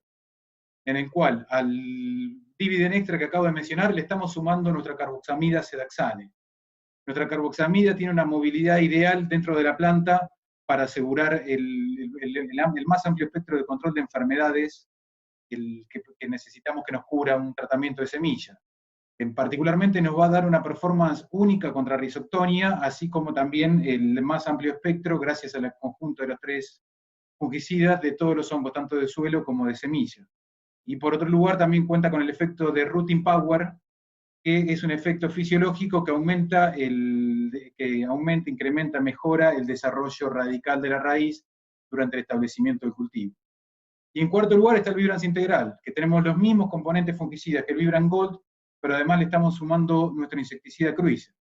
en el cual al Dividend Extra que acabo de mencionar le estamos sumando nuestra carboxamida sedaxane. Nuestra carboxamida tiene una movilidad ideal dentro de la planta para asegurar el más amplio espectro de control de enfermedades que necesitamos que nos cubra un tratamiento de semilla. Particularmente nos va a dar una performance única contra Rhizoctonia, así como también el más amplio espectro gracias al conjunto de los tres fungicidas de todos los hongos, tanto de suelo como de semilla. Y por otro lugar también cuenta con el efecto de Rooting Power, que es un efecto fisiológico que incrementa, mejora el desarrollo radical de la raíz durante el establecimiento del cultivo. Y en cuarto lugar está el Vibrance Integral, que tenemos los mismos componentes fungicidas que el Vibrant Gold, pero además le estamos sumando nuestro insecticida Cruiser.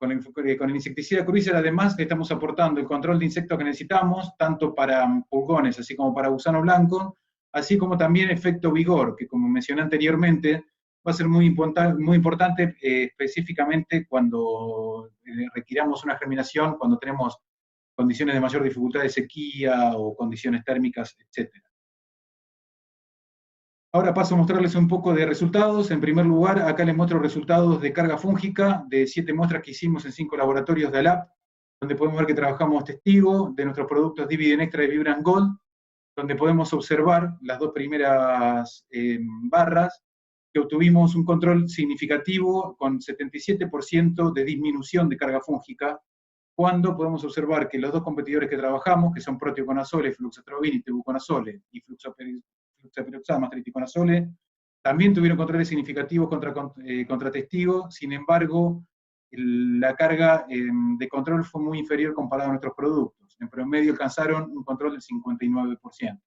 Con el insecticida Cruiser, además, le estamos aportando el control de insectos que necesitamos, tanto para pulgones, así como para gusano blanco, así como también efecto vigor, que como mencioné anteriormente, va a ser muy importante específicamente cuando requiramos una germinación, cuando tenemos condiciones de mayor dificultad de sequía o condiciones térmicas, etc. Ahora paso a mostrarles un poco de resultados. En primer lugar, acá les muestro resultados de carga fúngica de 7 muestras que hicimos en 5 laboratorios de ALAP, donde podemos ver que trabajamos testigo de nuestros productos Dividen Extra y Vibrant Gold, donde podemos observar las dos primeras barras, que obtuvimos un control significativo con 77% de disminución de carga fúngica, cuando podemos observar que los dos competidores que trabajamos, que son proteoconazole, fluxatrobin y tebuconazole, y fluxapiroxada más triticonazole, también tuvieron controles significativos contra testigos. Sin embargo, la carga de control fue muy inferior comparado a nuestros productos. En promedio alcanzaron un control del 59%.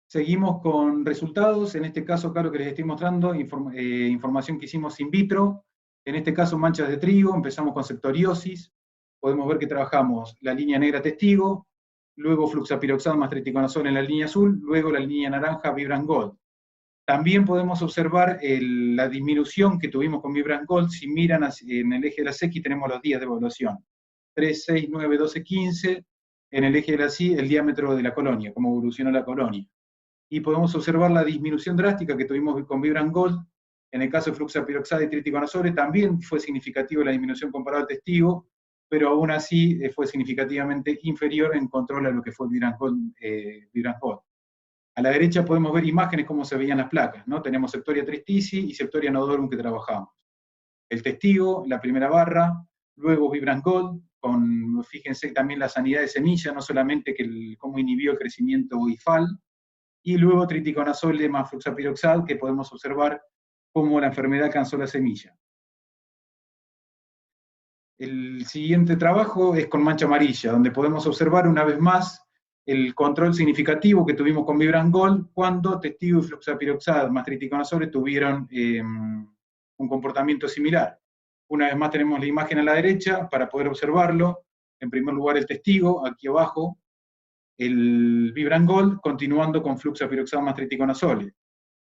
Seguimos con resultados. En este caso, acá lo que les estoy mostrando, información que hicimos in vitro. En este caso, manchas de trigo. Empezamos con septoriosis. Podemos ver que trabajamos la línea negra testigo, luego fluxapiroxado más triticonazol en la línea azul, luego la línea naranja Vibrant Gold. También podemos observar la disminución que tuvimos con Vibrant Gold. Si miran en el eje de la X tenemos los días de evaluación. 3, 6, 9, 12, 15. En el eje de la Y, el diámetro de la colonia, cómo evolucionó la colonia. Y podemos observar la disminución drástica que tuvimos con Vibrant Gold. En el caso de fluxapiroxada y triticonazole también fue significativa la disminución comparada al testigo, pero aún así fue significativamente inferior en control a lo que fue Vibrant Gold. A la derecha podemos ver imágenes cómo se veían las placas, ¿no? Tenemos Septoria tristici y Septoria nodorum que trabajamos. El testigo, la primera barra, luego Vibrant Gold, fíjense también la sanidad de semilla, no solamente cómo inhibió el crecimiento IFAL, y luego triticonazole más fluxapiroxal, que podemos observar cómo la enfermedad alcanzó la semilla. El siguiente trabajo es con mancha amarilla, donde podemos observar una vez más el control significativo que tuvimos con Vibrant Gold cuando testigo y fluxapiroxal más triticonazole tuvieron un comportamiento similar. Una vez más tenemos la imagen a la derecha para poder observarlo. En primer lugar el testigo, aquí abajo, el Vibrant Gold continuando con fluxapiroxal más triticonazole.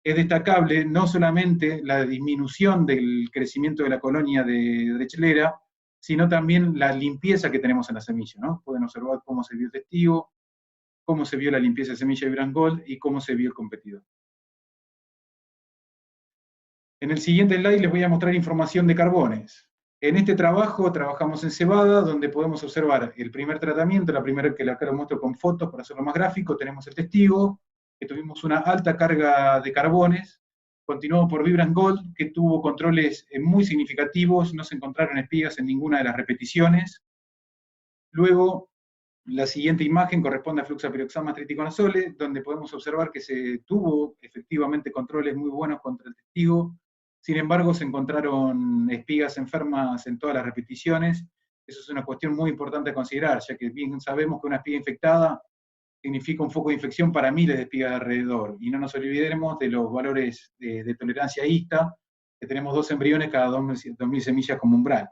Es destacable no solamente la disminución del crecimiento de la colonia de Drechslera, sino también la limpieza que tenemos en la semilla, ¿no? Pueden observar cómo se vio el testigo, cómo se vio la limpieza de semilla de Vibrant Gold y cómo se vio el competidor. En el siguiente slide les voy a mostrar información de carbones. En este trabajo trabajamos en cebada, donde podemos observar el primer tratamiento, que acá lo muestro con fotos para hacerlo más gráfico. Tenemos el testigo, que tuvimos una alta carga de carbones, continuado por Vibrant Gold, que tuvo controles muy significativos, no se encontraron espigas en ninguna de las repeticiones. Luego, la siguiente imagen corresponde a fluxapiroxal más triticonazole, donde podemos observar que se tuvo efectivamente controles muy buenos contra el testigo. Sin embargo, se encontraron espigas enfermas en todas las repeticiones. Eso es una cuestión muy importante a considerar, ya que bien sabemos que una espiga infectada significa un foco de infección para miles de espigas de alrededor. Y no nos olvidemos de los valores de tolerancia ISTA, que tenemos 2 embriones cada 2.000 semillas como umbral.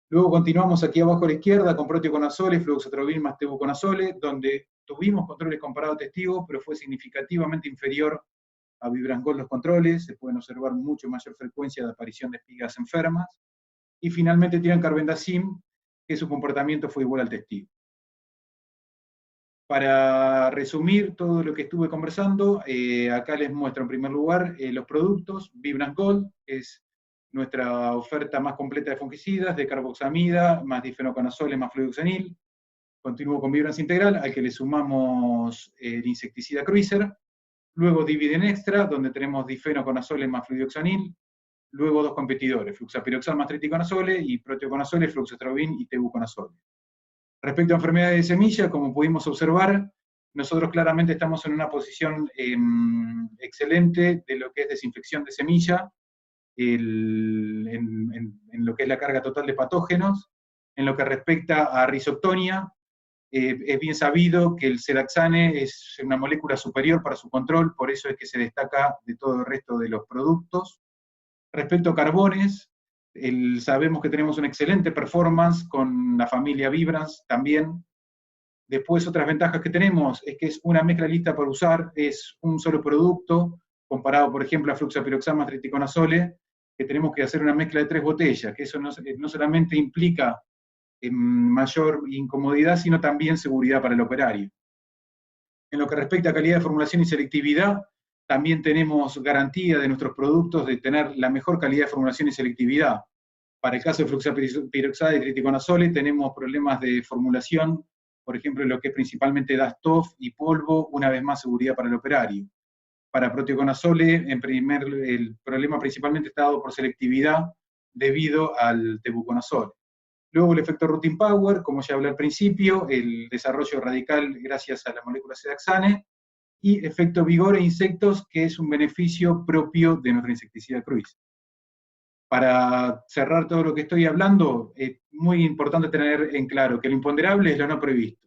Luego continuamos aquí abajo a la izquierda con proteoconazole, fluxatrobin más tebuconazole, donde tuvimos controles comparados a testigos, pero fue significativamente inferior a Vibrant Gold los controles. Se pueden observar mucho mayor frecuencia de aparición de espigas enfermas. Y finalmente tiran carbendazim, que su comportamiento fue igual al testigo. Para resumir todo lo que estuve conversando, acá les muestro en primer lugar los productos. Vibrant Gold es nuestra oferta más completa de fungicidas, de carboxamida, más difenoconazole, más fluoxanil. Continúo con Vibrant Integral, al que le sumamos el insecticida Cruiser. Luego Dividen Extra, donde tenemos difenoconazole más fluoxanil. Luego 2 competidores, fluxapiroxal más triticonazole y proteoconazole, fluxatrobin y tebuconazole. Respecto a enfermedades de semilla, como pudimos observar, nosotros claramente estamos en una posición excelente de lo que es desinfección de semilla, en lo que es la carga total de patógenos. En lo que respecta a rizoctonia, es bien sabido que el Sedaxane es una molécula superior para su control, por eso es que se destaca de todo el resto de los productos. Respecto a carbones, Sabemos que tenemos una excelente performance con la familia Vibrance también. Después, otras ventajas que tenemos es que es una mezcla lista para usar, es un solo producto, comparado, por ejemplo, a fluxapiroxama triticonazole, que tenemos que hacer una mezcla de 3 botellas, que eso no solamente implica mayor incomodidad, sino también seguridad para el operario. En lo que respecta a calidad de formulación y selectividad, también tenemos garantía de nuestros productos de tener la mejor calidad de formulación y selectividad. Para el caso de fluxapiroxada y triticonazole tenemos problemas de formulación, por ejemplo, lo que es principalmente DASTOF y polvo, una vez más seguridad para el operario. Para proteoconazole, el problema principalmente está dado por selectividad debido al tebuconazole. Luego el efecto Routine Power, como ya hablé al principio, el desarrollo radical gracias a la molécula sedaxane, y efecto vigor e insectos, que es un beneficio propio de nuestra insecticida Cruise. Para cerrar todo lo que estoy hablando, es muy importante tener en claro que lo imponderable es lo no previsto.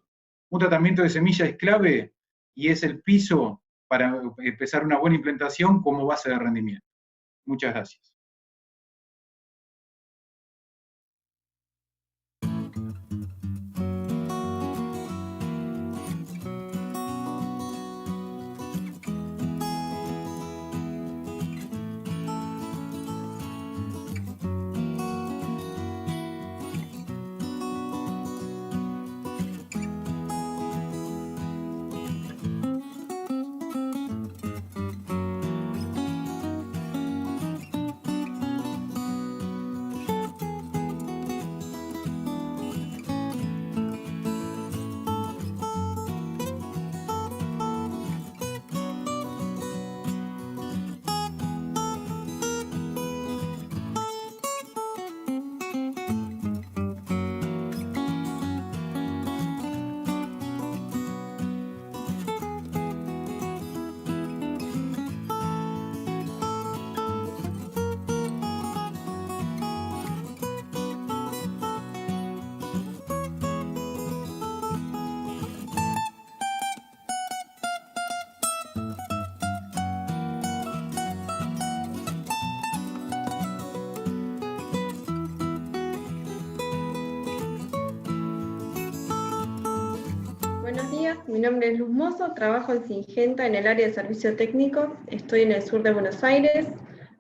Un tratamiento de semilla es clave y es el piso para empezar una buena implantación como base de rendimiento. Muchas gracias. Buenos días, mi nombre es Luz Mozo, trabajo en Syngenta en el área de servicio técnico, estoy en el sur de Buenos Aires,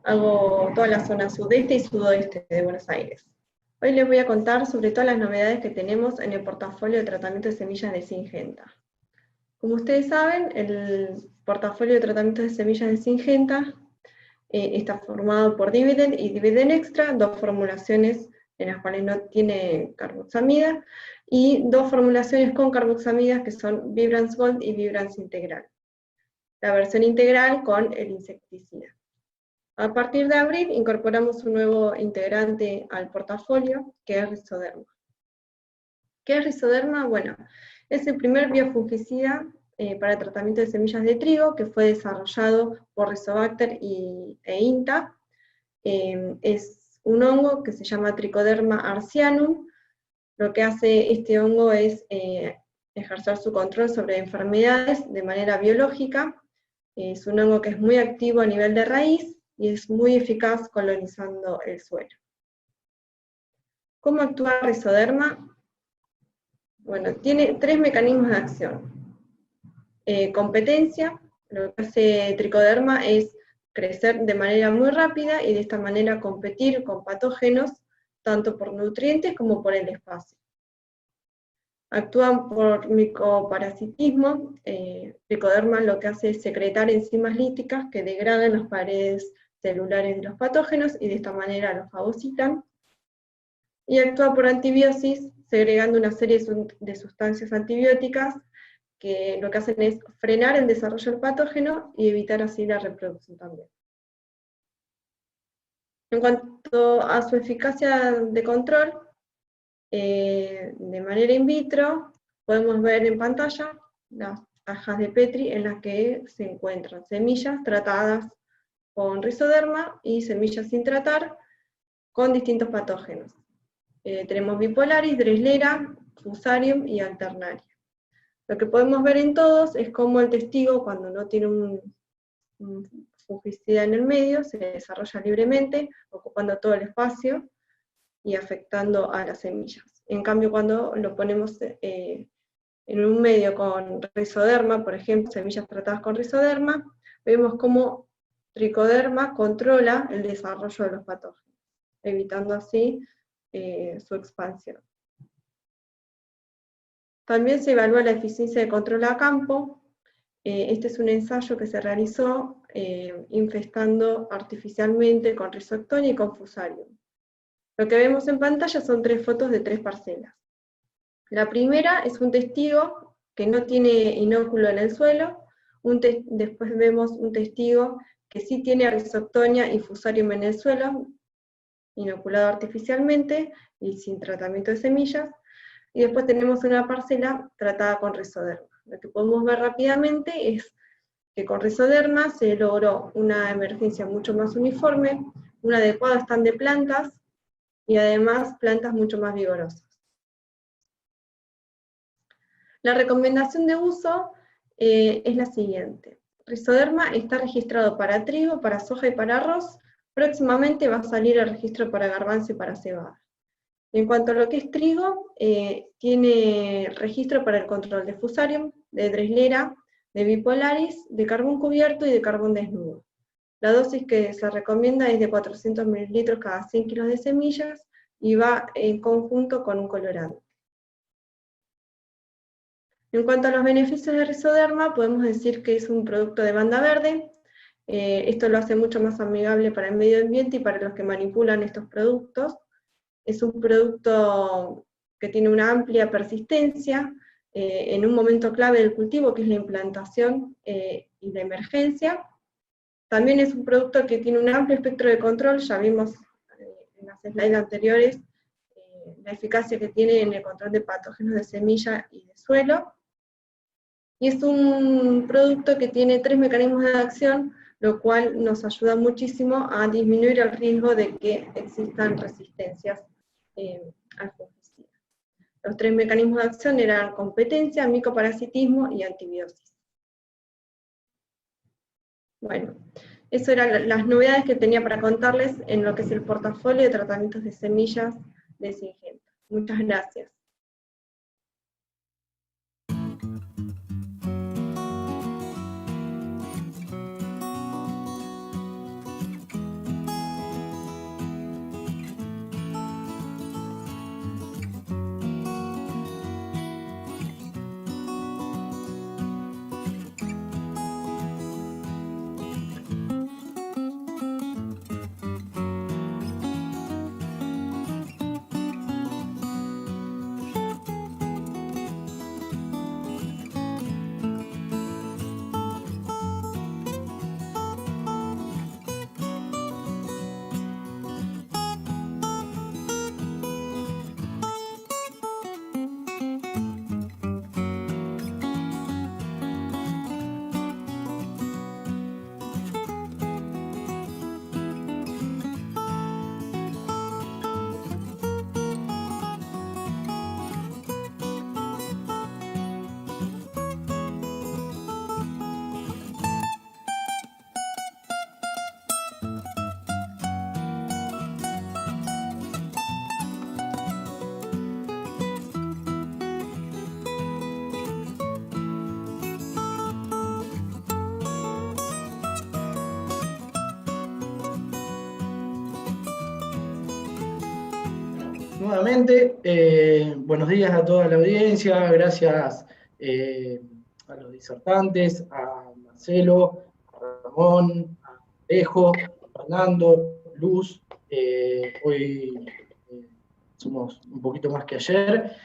hago toda la zona sudeste y sudoeste de Buenos Aires. Hoy les voy a contar sobre todas las novedades que tenemos en el portafolio de tratamiento de semillas de Syngenta. Como ustedes saben, el portafolio de tratamientos de semillas de Syngenta está formado por Dividend y Dividend Extra, 2 formulaciones en las cuales no tiene carboxamida, y 2 formulaciones con carboxamidas que son Vibrance Gold y Vibrance Integral. La versión integral con el insecticida. A partir de abril incorporamos un nuevo integrante al portafolio, que es Rizoderma. ¿Qué es Rizoderma? Bueno, es el primer biofungicida para el tratamiento de semillas de trigo, que fue desarrollado por Rizobacter e INTA. Es un hongo que se llama Trichoderma arcianum. Lo que hace este hongo es ejercer su control sobre enfermedades de manera biológica. Es un hongo que es muy activo a nivel de raíz y es muy eficaz colonizando el suelo. ¿Cómo actúa Rizoderma? Bueno, tiene 3 mecanismos de acción. Competencia, lo que hace Trichoderma es crecer de manera muy rápida y de esta manera competir con patógenos tanto por nutrientes como por el espacio. Actúan por micoparasitismo. Trichoderma lo que hace es secretar enzimas líticas que degradan las paredes celulares de los patógenos y de esta manera los fagocitan. Y actúa por antibiosis, segregando una serie de sustancias antibióticas que lo que hacen es frenar el desarrollo del patógeno y evitar así la reproducción también. En cuanto a su eficacia de control, de manera in vitro, podemos ver en pantalla las cajas de Petri en las que se encuentran semillas tratadas con Rizoderma y semillas sin tratar con distintos patógenos. Tenemos Bipolaris, Dreslera, Fusarium y Alternaria. Lo que podemos ver en todos es cómo el testigo, cuando no tiene un fungicida en el medio, se desarrolla libremente, ocupando todo el espacio, y afectando a las semillas. En cambio, cuando lo ponemos en un medio con rizoderma, por ejemplo, semillas tratadas con rizoderma, vemos cómo tricoderma controla el desarrollo de los patógenos, evitando así su expansión. También se evalúa la eficiencia de control a campo. Este es un ensayo que se realizó infestando artificialmente con Rhizoctonia y con Fusarium. Lo que vemos en pantalla son 3 fotos de 3 parcelas. La primera es un testigo que no tiene inóculo en el suelo, después vemos un testigo que sí tiene Rhizoctonia y Fusarium en el suelo, inoculado artificialmente y sin tratamiento de semillas, y después tenemos una parcela tratada con rizoderma. Lo que podemos ver rápidamente es que con rizoderma se logró una emergencia mucho más uniforme, un adecuado stand de plantas, y además plantas mucho más vigorosas. La recomendación de uso es la siguiente. Rizoderma está registrado para trigo, para soja y para arroz. Próximamente va a salir el registro para garbanzo y para cebada. En cuanto a lo que es trigo, tiene registro para el control de Fusarium, de Dreslera, de Bipolaris, de carbón cubierto y de carbón desnudo. La dosis que se recomienda es de 400 ml cada 100 kilos de semillas y va en conjunto con un colorante. En cuanto a los beneficios de rizoderma, podemos decir que es un producto de banda verde. Esto lo hace mucho más amigable para el medio ambiente y para los que manipulan estos productos. Es un producto que tiene una amplia persistencia en un momento clave del cultivo, que es la implantación y la emergencia. También es un producto que tiene un amplio espectro de control, ya vimos en las slides anteriores la eficacia que tiene en el control de patógenos de semilla y de suelo. Y es un producto que tiene 3 mecanismos de acción, lo cual nos ayuda muchísimo a disminuir el riesgo de que existan resistencias al fungicida. Los 3 mecanismos de acción eran competencia, micoparasitismo y antibiosis. Bueno, eso eran las novedades que tenía para contarles en lo que es el portafolio de tratamientos de semillas de Syngenta. Muchas gracias. Nuevamente, buenos días a toda la audiencia, gracias a los disertantes, a Marcelo, a Ramón, a Alejo, a Fernando, Luz. Hoy somos un poquito más que ayer.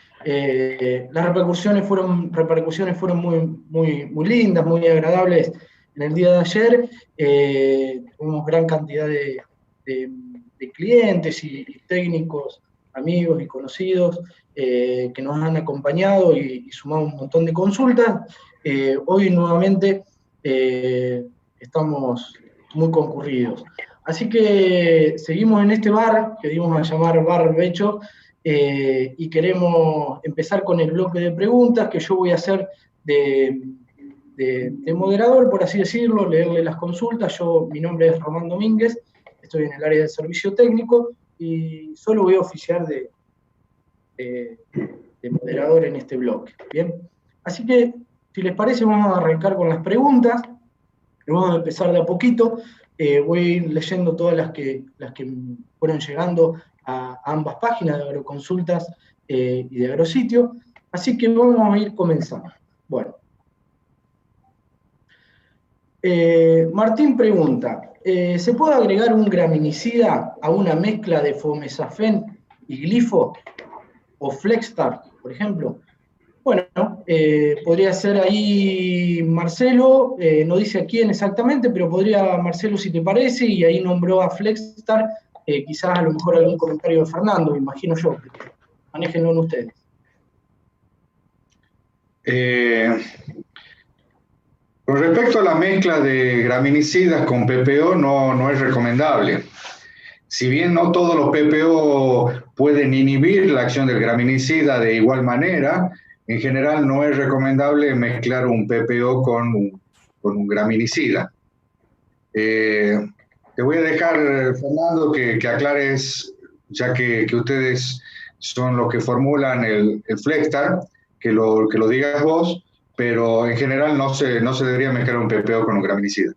Las repercusiones fueron muy lindas, muy agradables en el día de ayer. Tuvimos gran cantidad de clientes y técnicos, amigos y conocidos que nos han acompañado y sumado un montón de consultas. Hoy nuevamente estamos muy concurridos. Así que seguimos en este bar, que dimos a llamar Bar Becho, y queremos empezar con el bloque de preguntas que yo voy a hacer de moderador, por así decirlo, leerle las consultas. Mi nombre es Román Domínguez, estoy en el área de servicio técnico. y solo voy a oficiar de moderador en este bloque. Bien, así que si les parece vamos a arrancar con las preguntas. Vamos a empezar de a poquito. Voy a ir leyendo todas las que fueron llegando a ambas páginas de Agroconsultas y de Agrositio. Así que vamos a ir comenzando. Bueno. Martín pregunta, ¿se puede agregar un graminicida a una mezcla de Fomesafen y glifo o Flexstar, por ejemplo? Bueno, podría ser ahí Marcelo, no dice a quién exactamente, pero podría Marcelo, si te parece, y ahí nombró a Flexstar, quizás a lo mejor algún comentario de Fernando, me imagino yo. Manéjenlo en ustedes. Con respecto a la mezcla de graminicidas con PPO, no es recomendable. Si bien no todos los PPO pueden inhibir la acción del graminicida de igual manera, en general no es recomendable mezclar un PPO con un graminicida. Te voy a dejar, Fernando, que aclares, ya que ustedes son los que formulan el Flexstar, que lo digas vos, pero en general no se debería mezclar un PPO con un graminicida.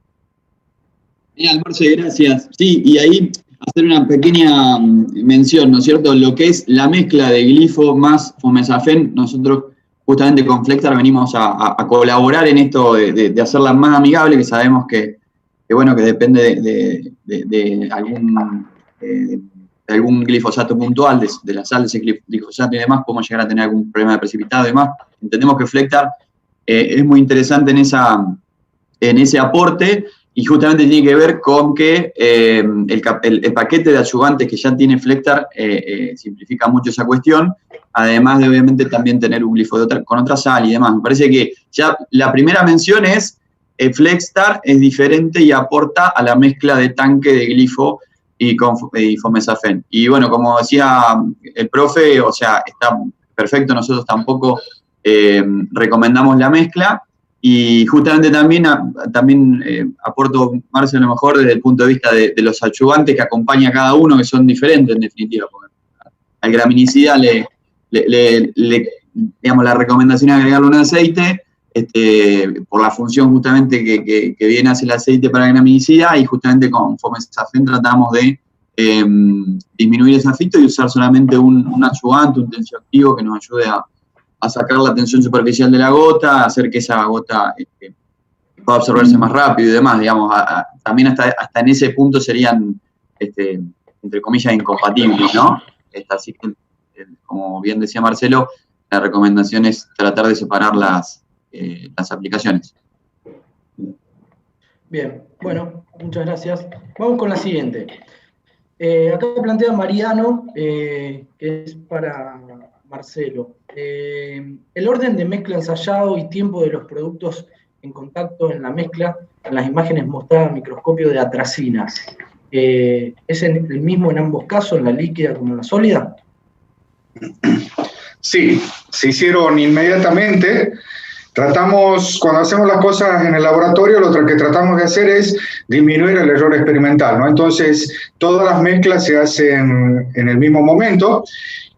Bien, Marce, gracias. Sí, y ahí hacer una pequeña mención, ¿no es cierto? Lo que es la mezcla de glifo más Fomesafen, nosotros justamente con Flexstar venimos a colaborar en esto de hacerla más amigable, que sabemos que depende de algún glifosato puntual, de la sal de ese glifosato y demás, podemos llegar a tener algún problema de precipitado y demás. Entendemos que Flexstar es muy interesante en ese aporte, y justamente tiene que ver con que el paquete de adyuvantes que ya tiene Flexstar simplifica mucho esa cuestión, además de obviamente también tener un glifo con otra sal y demás. Me parece que ya la primera mención es Flexstar es diferente y aporta a la mezcla de tanque de glifo y Fomesafen. Y bueno, como decía el profe, o sea, está perfecto, nosotros tampoco recomendamos la mezcla, y justamente también aporto, Marcelo, a lo mejor desde el punto de vista de los adyuvantes que acompaña a cada uno, que son diferentes en definitiva, porque al graminicida digamos, la recomendación es agregarle un aceite, por la función justamente que viene a hacer el aceite para el graminicida, y justamente con Fomesafen tratamos de disminuir ese efecto y usar solamente un adyuvante, un tensioactivo que nos ayude a sacar la tensión superficial de la gota, a hacer que esa gota pueda absorberse más rápido y demás, digamos, también hasta en ese punto serían, entre comillas, incompatibles, ¿no? Así que, como bien decía Marcelo, la recomendación es tratar de separar las aplicaciones. Bien, bueno, muchas gracias. Vamos con la siguiente. Acá plantea Mariano, que es para Marcelo. El orden de mezcla ensayado y tiempo de los productos en contacto en la mezcla, en las imágenes mostradas a microscopio de atracinas, ¿es el mismo en ambos casos, en la líquida como en la sólida? Sí, se hicieron inmediatamente. Cuando hacemos las cosas en el laboratorio, lo que tratamos de hacer es disminuir el error experimental, ¿no? Entonces, todas las mezclas se hacen en el mismo momento.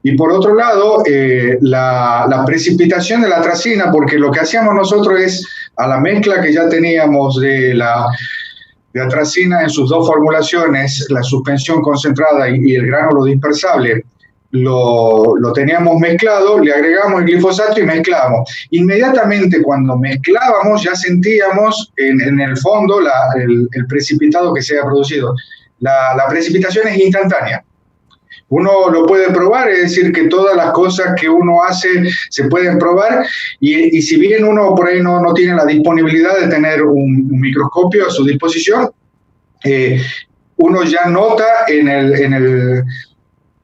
Y por otro lado, la precipitación de la atracina, porque lo que hacíamos nosotros es, a la mezcla que ya teníamos de atracina en sus dos formulaciones, la suspensión concentrada y el gránulo dispersable, lo teníamos mezclado, le agregamos el glifosato y mezclamos. Inmediatamente cuando mezclábamos ya sentíamos en el fondo el precipitado que se había producido. La precipitación es instantánea. Uno lo puede probar, es decir, que todas las cosas que uno hace se pueden probar, y si bien uno por ahí no tiene la disponibilidad de tener un microscopio a su disposición, uno ya nota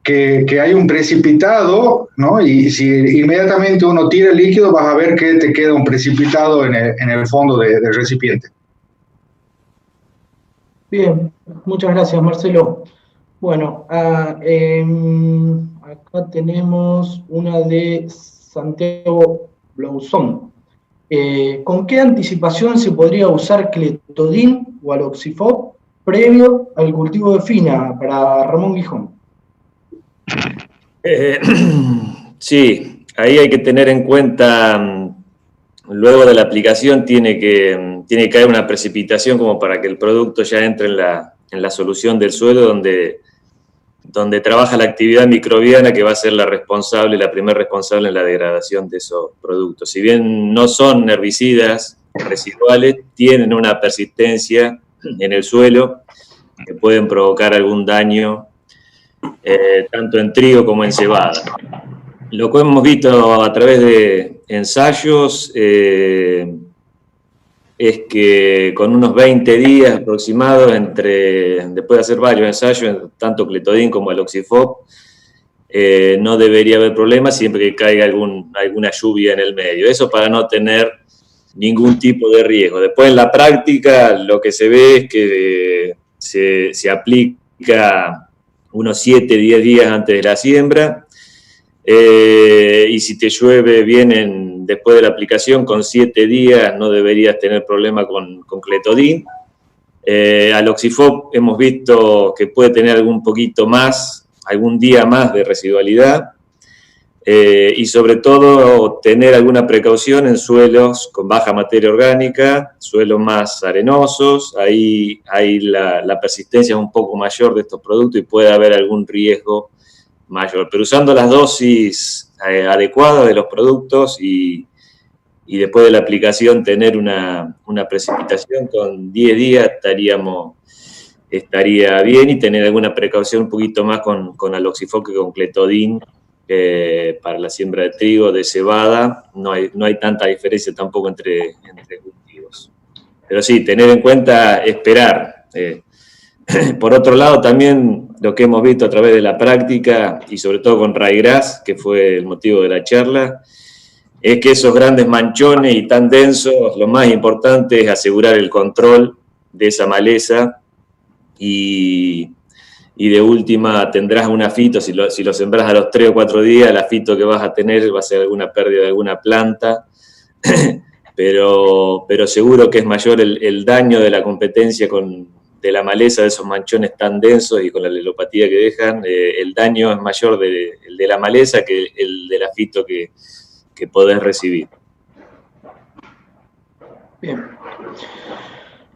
que hay un precipitado, ¿no? Y si inmediatamente uno tira el líquido, vas a ver que te queda un precipitado en el fondo del recipiente. Bien, muchas gracias, Marcelo. Bueno, acá tenemos una de Santiago Blauzón. ¿Con qué anticipación se podría usar cletodin o aloxifop previo al cultivo de fina para Ramón Gijón? Sí, ahí hay que tener en cuenta, luego de la aplicación tiene que haber una precipitación como para que el producto ya entre en la solución del suelo donde trabaja la actividad microbiana que va a ser la primera responsable en la degradación de esos productos. Si bien no son herbicidas residuales, tienen una persistencia en el suelo que pueden provocar algún daño tanto en trigo como en cebada. Lo que hemos visto a través de ensayos es que con unos 20 días aproximados, después de hacer varios ensayos, tanto Clethodim como Aloxifob, no debería haber problemas siempre que caiga alguna lluvia en el medio. Eso para no tener ningún tipo de riesgo. Después en la práctica lo que se ve es que se aplica unos 7-10 días antes de la siembra, y si te llueve bien después de la aplicación, con 7 días no deberías tener problema con Clethodim. Aloxifob hemos visto que puede tener algún día más de residualidad, y sobre todo tener alguna precaución en suelos con baja materia orgánica, suelos más arenosos. Ahí la persistencia es un poco mayor de estos productos y puede haber algún riesgo mayor. Pero usando las dosis adecuadas de los productos y después de la aplicación tener una precipitación con 10 días estaría bien, y tener alguna precaución un poquito más con Aloxifob que con Clethodim. Para la siembra de trigo, de cebada, no hay tanta diferencia tampoco entre cultivos. Pero sí, tener en cuenta esperar. Por otro lado, también lo que hemos visto a través de la práctica, y sobre todo con Ryegrass, que fue el motivo de la charla, es que esos grandes manchones y tan densos, lo más importante es asegurar el control de esa maleza, y de última tendrás una fito, si lo sembrás a los 3 o 4 días, la fito que vas a tener va a ser alguna pérdida de alguna planta, pero seguro que es mayor el daño de la competencia de la maleza, de esos manchones tan densos y con la lelopatía que dejan, el daño es mayor el de la maleza que el de la fito que podés recibir. Bien.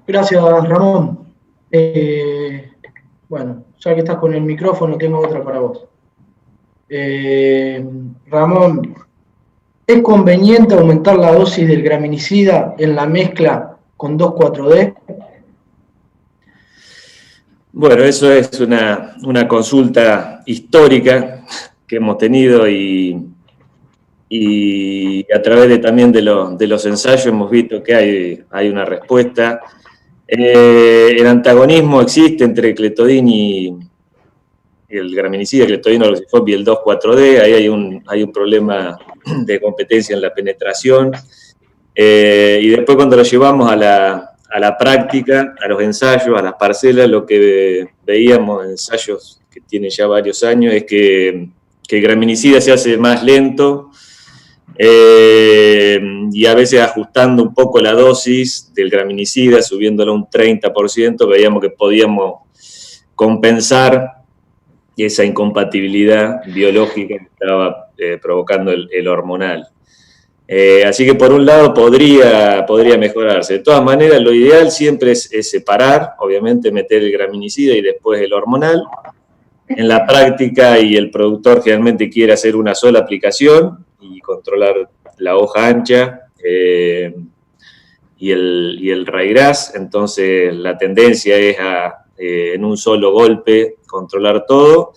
Gracias, Ramón. Bueno, ya que estás con el micrófono, tengo otra para vos. Ramón, ¿es conveniente aumentar la dosis del graminicida en la mezcla con 2,4-D? Bueno, eso es una consulta histórica que hemos tenido, y a través también de los ensayos hemos visto que hay una respuesta. El antagonismo existe entre Clethodim y el graminicida, Clethodim, Aloxifob y el 2,4-D. Ahí hay un problema de competencia en la penetración. Y después, cuando lo llevamos a la práctica, a los ensayos, a las parcelas, lo que veíamos en ensayos que tienen ya varios años es que el graminicida se hace más lento, y a veces ajustando un poco la dosis del graminicida, subiéndolo un 30%, veíamos que podíamos compensar esa incompatibilidad biológica que estaba provocando el hormonal. Así que por un lado podría mejorarse. De todas maneras, lo ideal siempre es separar, obviamente meter el graminicida y después el hormonal. En la práctica, y el productor generalmente quiere hacer una sola aplicación y controlar la hoja ancha y el Ryegrass, entonces la tendencia es en un solo golpe controlar todo.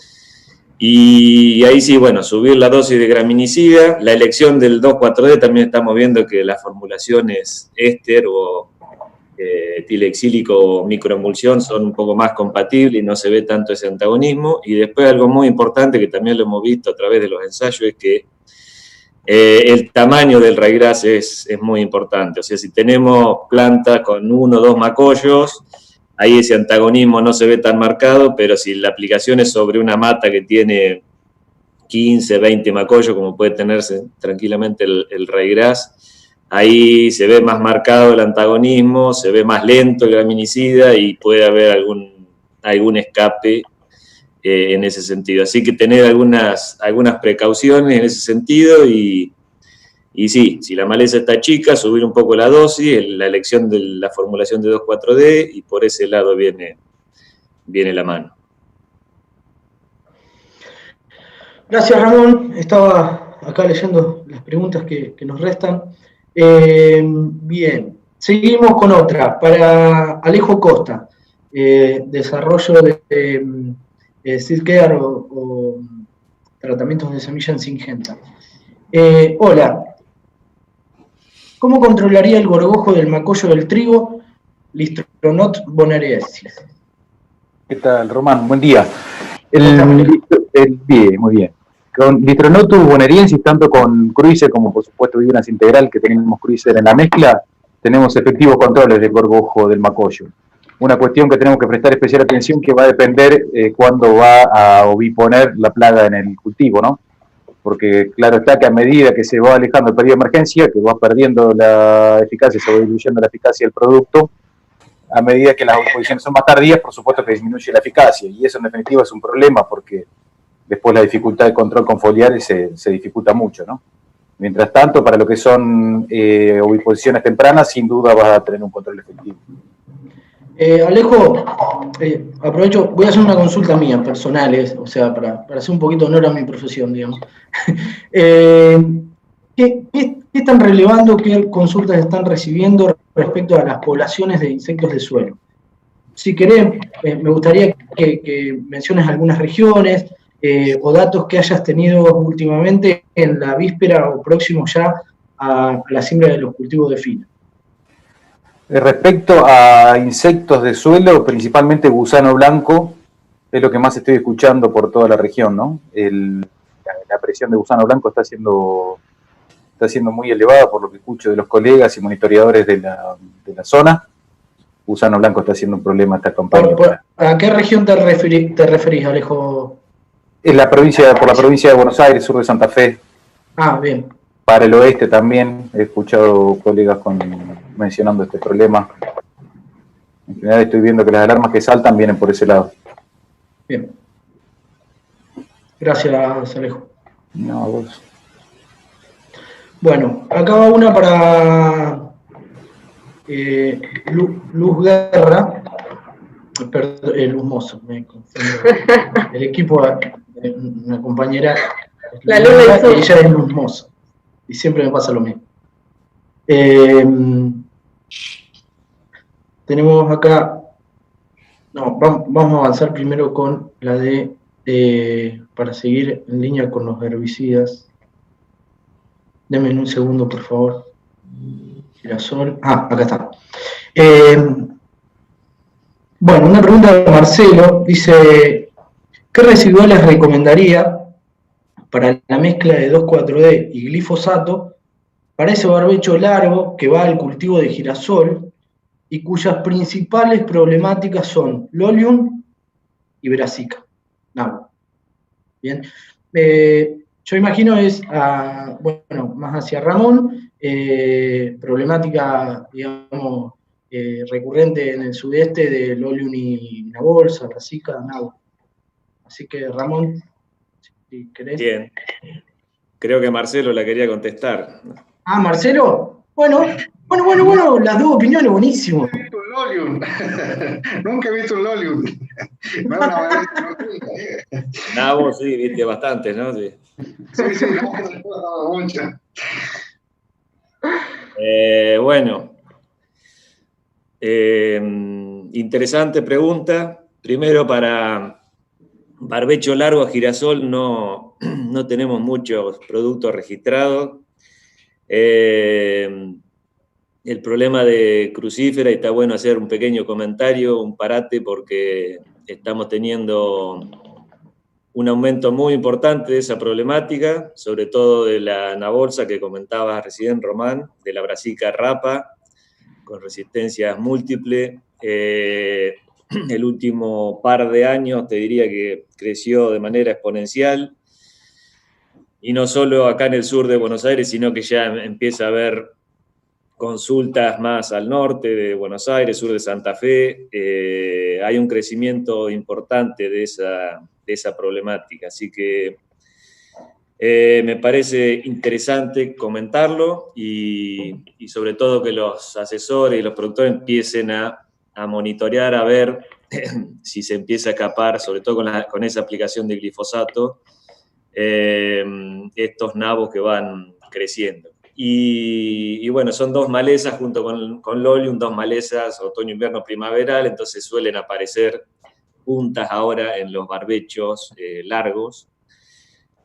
Y ahí sí, bueno, subir la dosis de graminicida. La elección del 2,4-D también estamos viendo que las formulaciones éster o etilexílico o microemulsión son un poco más compatibles y no se ve tanto ese antagonismo. Y después algo muy importante que también lo hemos visto a través de los ensayos es que el tamaño del Ryegrass es muy importante. O sea, si tenemos plantas con 1 o 2 macollos, ahí ese antagonismo no se ve tan marcado, pero si la aplicación es sobre una mata que tiene 15, 20 macollos, como puede tenerse tranquilamente el Ryegrass, ahí se ve más marcado el antagonismo, se ve más lento el graminicida y puede haber algún escape en ese sentido. Así que tener algunas precauciones en ese sentido y sí, si la maleza está chica, subir un poco la dosis, la elección de la formulación de 2,4-D y por ese lado viene la mano. Gracias, Ramón. Estaba acá leyendo las preguntas que nos restan. Bien, seguimos con otra. Para Alejo Costa, desarrollo de seed care o tratamientos de semilla en Syngenta. Hola, ¿cómo controlaría el gorgojo del macollo del trigo Listronot bonaerensis? ¿Qué tal, Román? Buen día. Bien, muy bien. Con Listronotus bonariensis, tanto con Cruiser como por supuesto Viunas Integral, que tenemos Cruiser en la mezcla, tenemos efectivos controles del gorgojo del macollo. Una cuestión que tenemos que prestar especial atención que va a depender cuándo va a oviponer la plaga en el cultivo, ¿no? Porque claro está que a medida que se va alejando el periodo de emergencia, que va perdiendo la eficacia, se va diluyendo la eficacia del producto, a medida que las oposiciones son más tardías, por supuesto que disminuye la eficacia, y eso en definitiva es un problema porque después la dificultad de control con foliares se dificulta mucho, ¿no? Mientras tanto, para lo que son oviposiciones tempranas, sin duda vas a tener un control efectivo. Alejo, aprovecho, voy a hacer una consulta mía, personal, o sea, para hacer un poquito honor a mi profesión, digamos. ¿Qué están relevando, qué consultas están recibiendo respecto a las poblaciones de insectos de suelo? Si querés, me gustaría que menciones algunas regiones o datos que hayas tenido últimamente en la víspera o próximo ya a la siembra de los cultivos de fina. Respecto a insectos de suelo, principalmente gusano blanco, es lo que más estoy escuchando por toda la región, ¿no? La presión de gusano blanco está siendo muy elevada por lo que escucho de los colegas y monitoreadores de la zona. Gusano blanco está siendo un problema esta campaña. ¿A qué región te referís, Alejo? Por la provincia de Buenos Aires, sur de Santa Fe. Ah, bien. Para el oeste también he escuchado colegas mencionando este problema. En general estoy viendo que las alarmas que saltan vienen por ese lado. Bien. Gracias, Alejo. No, vos. Bueno, acá va una para Luz Guerra, perdón, Luz Mozo, me confundo. El equipo, una compañera, la Luz del Sur. Y ella es Luz Mozo, y siempre me pasa lo mismo. Tenemos acá, no, vamos a avanzar primero con la para seguir en línea con los herbicidas. Denme un segundo, por favor. Girasol. Ah, acá está. Bueno, una pregunta de Marcelo. Dice, ¿qué residuales recomendaría para la mezcla de 2,4-D y glifosato para ese barbecho largo que va al cultivo de girasol y cuyas principales problemáticas son Lolium y Brassica? No. Bien. Yo imagino bueno, más hacia Ramón, problemática, digamos, recurrente en el sudeste de Lolium y una bolsa, Brassica, nada. Así que, Ramón, si querés. Bien. Creo que Marcelo la quería contestar. Ah, Marcelo. Bueno, las dos opiniones, buenísimo. Nunca he visto un Lolium. Nada, vos sí, viste bastante, ¿no? Sí. Sí, mucho. Bueno, interesante pregunta. Primero, para barbecho largo a girasol no tenemos muchos productos registrados. El problema de crucífera, y está bueno hacer un pequeño comentario, un parate, porque estamos teniendo un aumento muy importante de esa problemática, sobre todo de la anabolsa que comentaba recién Román, de la Brassica rapa, con resistencias múltiples. El último par de años te diría que creció de manera exponencial, y no solo acá en el sur de Buenos Aires, sino que ya empieza a haber consultas más al norte de Buenos Aires, sur de Santa Fe. Hay un crecimiento importante de esa problemática. Así que me parece interesante comentarlo y sobre todo que los asesores y los productores empiecen a monitorear, a ver si se empieza a escapar, sobre todo con esa aplicación de glifosato, estos nabos que van creciendo. Y bueno, son 2 malezas junto con Lolium, 2 malezas otoño, invierno, primaveral, entonces suelen aparecer juntas ahora en los barbechos largos.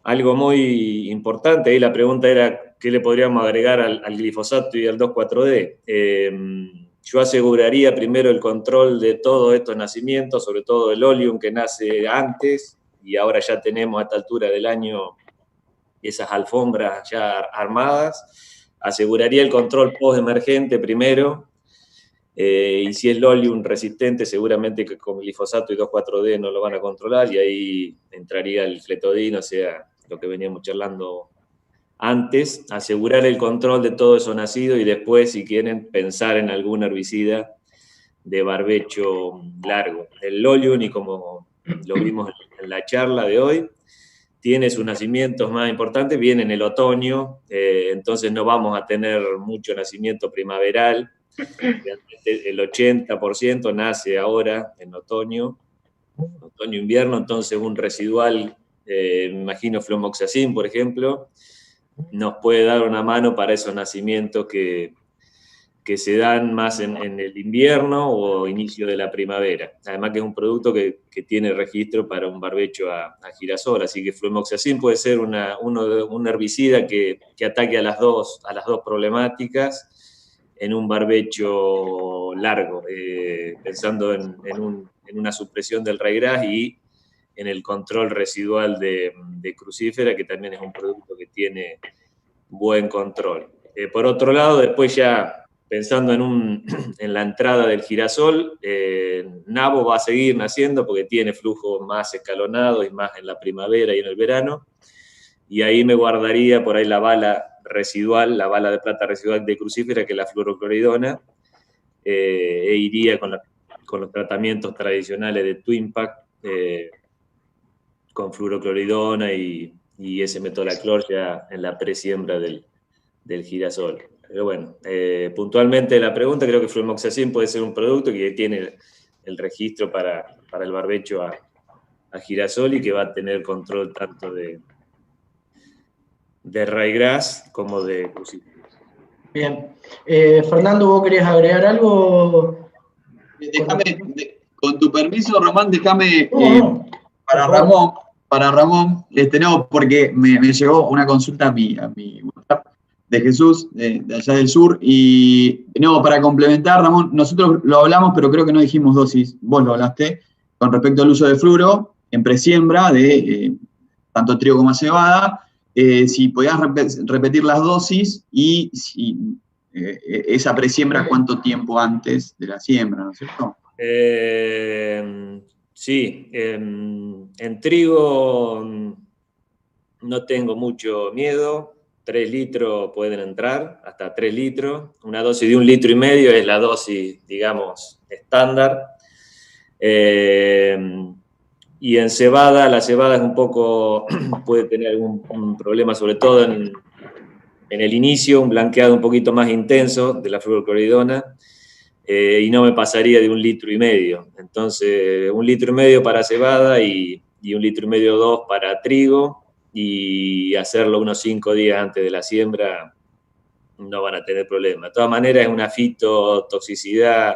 Algo muy importante, ahí la pregunta era qué le podríamos agregar al glifosato y al 2,4-D. Yo aseguraría primero el control de todos estos nacimientos, sobre todo el Lolium que nace antes, y ahora ya tenemos a esta altura del año esas alfombras ya armadas. Aseguraría el control post-emergente primero, y si es Lolium resistente, seguramente que con glifosato y 2,4-D no lo van a controlar, y ahí entraría el fletodino, o sea, lo que veníamos charlando antes. Asegurar el control de todo eso nacido y después, si quieren, pensar en algún herbicida de barbecho largo. El Lolium, y como lo vimos en la charla de hoy, tiene sus nacimientos más importantes, viene en el otoño, entonces no vamos a tener mucho nacimiento primaveral. El 80% nace ahora en otoño-invierno, entonces un residual, me imagino fluomoxacin, por ejemplo, nos puede dar una mano para esos nacimientos que se dan más en el invierno o inicio de la primavera. Además que es un producto que tiene registro para un barbecho a girasol, así que fluomoxacin puede ser un herbicida que ataque a las dos problemáticas en un barbecho largo, pensando en una supresión del ryegrass y en el control residual de crucífera, que también es un producto que tiene buen control. Por otro lado, después ya pensando en la entrada del girasol, nabo va a seguir naciendo porque tiene flujos más escalonados y más en la primavera y en el verano, y ahí me guardaría por ahí la bala residual, la bala de plata residual de crucífera, que es la fluorocloridona, e iría con los tratamientos tradicionales de Twimpact, con fluorocloridona y ese metolaclor ya en la presiembra del girasol. Pero bueno, puntualmente la pregunta, creo que fluomoxacin puede ser un producto que tiene el registro para el barbecho a girasol y que va a tener control tanto de ryegrass como de crucífera. Bien. Fernando, ¿vos querés agregar algo? Con tu permiso, Román, déjame para Ramón, no, porque me llegó una consulta a mi WhatsApp de Jesús, de allá del sur, y no, para complementar, Ramón, nosotros lo hablamos, pero creo que no dijimos dosis, vos lo hablaste, con respecto al uso de fluoro en presiembra de tanto trigo como cebada, si podías repetir las dosis y si esa presiembra cuánto tiempo antes de la siembra, ¿no es cierto? Sí, en trigo no tengo mucho miedo. 3 litros pueden entrar, hasta 3 litros. Una dosis de 1,5 litros es la dosis, digamos, estándar. Y en cebada, la cebada es un poco, puede tener algún problema, sobre todo en el inicio, un blanqueado un poquito más intenso de la fluorocloridona, y no me pasaría de 1,5 litros. Entonces, 1,5 litros para cebada y 1,5 litros 2 para trigo, y hacerlo unos 5 días antes de la siembra, no van a tener problema. De todas maneras, es una fitotoxicidad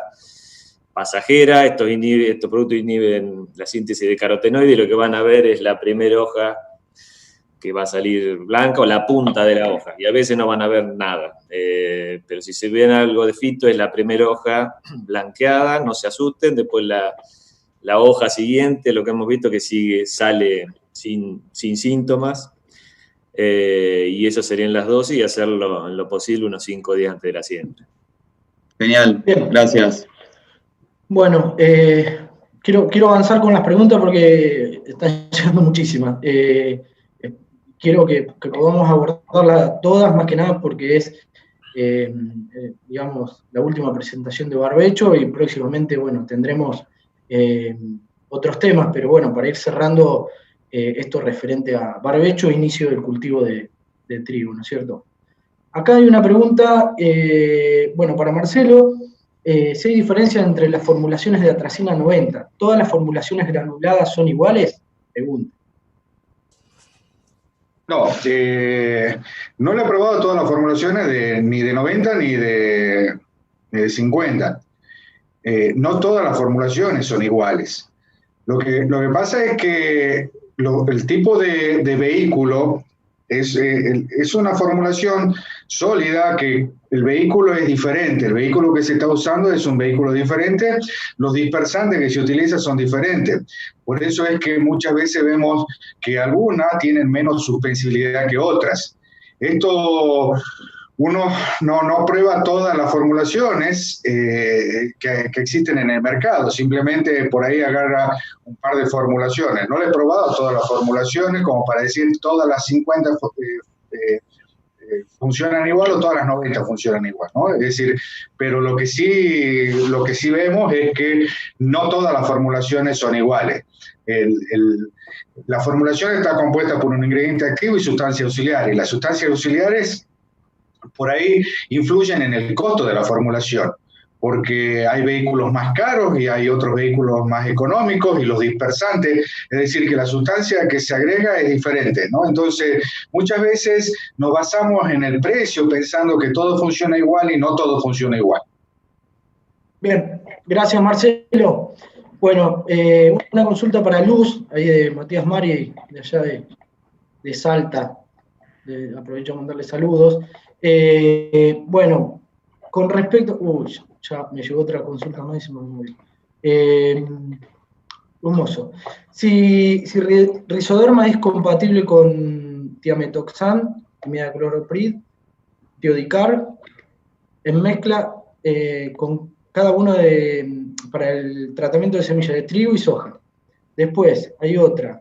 pasajera. Estos productos inhiben la síntesis de carotenoides, y lo que van a ver es la primera hoja que va a salir blanca o la punta de la hoja, y a veces no van a ver nada. Pero si se ven algo de fito, es la primera hoja blanqueada, no se asusten. Después la hoja siguiente, lo que hemos visto que sale sin síntomas, y eso serían las dosis, y hacerlo en lo posible unos 5 días antes de la siembra. Genial, bien, gracias. Bueno, quiero avanzar con las preguntas porque están llegando muchísimas. Quiero que podamos abordarlas todas, más que nada porque es, digamos, la última presentación de barbecho, y próximamente, bueno, tendremos otros temas, pero bueno, para ir cerrando esto referente a barbecho e inicio del cultivo de trigo, ¿no es cierto? Acá hay una pregunta, bueno, para Marcelo, si hay diferencia entre las formulaciones de atracina 90, ¿todas las formulaciones granuladas son iguales? Pregunta. No, no le he probado todas las formulaciones ni de 90 ni de 50. No todas las formulaciones son iguales. Lo que pasa es que el tipo de vehículo es una formulación sólida, que el vehículo es diferente, el vehículo que se está usando es un vehículo diferente, los dispersantes que se utilizan son diferentes. Por eso es que muchas veces vemos que algunas tienen menos suspensibilidad que otras. Esto uno no prueba todas las formulaciones que existen en el mercado, simplemente por ahí agarra un par de formulaciones. No le he probado todas las formulaciones como para decir todas las 50 funcionan igual o todas las 90 funcionan igual, ¿no? Es decir, pero lo que sí vemos es que no todas las formulaciones son iguales. La formulación está compuesta por un ingrediente activo y sustancias auxiliares. Las sustancias auxiliares por ahí influyen en el costo de la formulación, porque hay vehículos más caros y hay otros vehículos más económicos, y los dispersantes, es decir, que la sustancia que se agrega es diferente, ¿no? Entonces, muchas veces nos basamos en el precio pensando que todo funciona igual y no todo funciona igual. Bien, gracias Marcelo. Bueno, una consulta para Luz, ahí de Matías Mari, de allá de Salta. Aprovecho a mandarle saludos. Bueno, con respecto... Uy, ya me llegó otra consulta más y se me olvidó. Hermoso. Si Rizoderma es compatible con Thiamethoxam, imidacloroprid, Thiodicar, en mezcla con cada uno para el tratamiento de semillas de trigo y soja. Después, hay otra.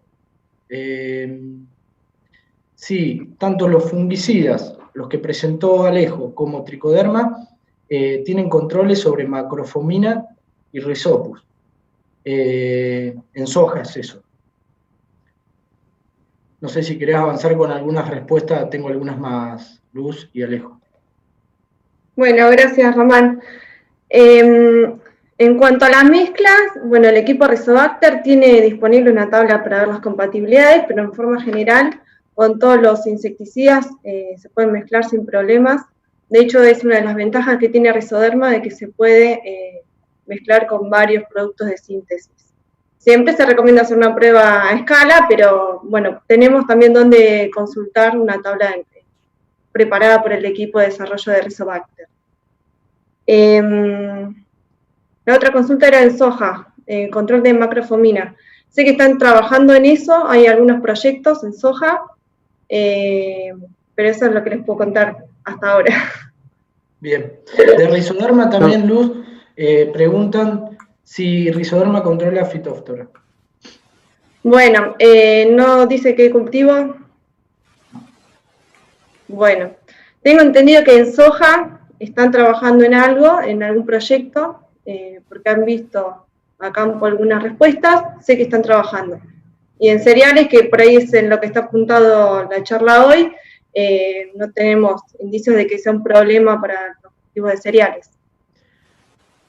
Sí, tanto los fungicidas, los que presentó Alejo, como Tricoderma, tienen controles sobre macrofomina y Rhizopus. En sojas, eso. No sé si querés avanzar con algunas respuestas, tengo algunas más, Luz y Alejo. Bueno, gracias, Román. En cuanto a las mezclas, bueno, el equipo Rizobacter tiene disponible una tabla para ver las compatibilidades, pero en forma general, con todos los insecticidas se pueden mezclar sin problemas. De hecho, es una de las ventajas que tiene Rizoderma, de que se puede mezclar con varios productos de síntesis. Siempre se recomienda hacer una prueba a escala, pero bueno, tenemos también donde consultar una tabla preparada por el equipo de desarrollo de Rizobacter. La otra consulta era en soja, control de macrofomina. Sé que están trabajando en eso, hay algunos proyectos en soja, pero eso es lo que les puedo contar hasta ahora. Bien. De Rizoderma también, Luz, preguntan si Rizoderma controla Phytophthora. Bueno, no dice qué cultivo. Bueno, tengo entendido que en soja están trabajando en algo, en algún proyecto, porque han visto a campo algunas respuestas, sé que están trabajando. Y en cereales, que por ahí es en lo que está apuntado la charla hoy, no tenemos indicios de que sea un problema para los cultivos de cereales.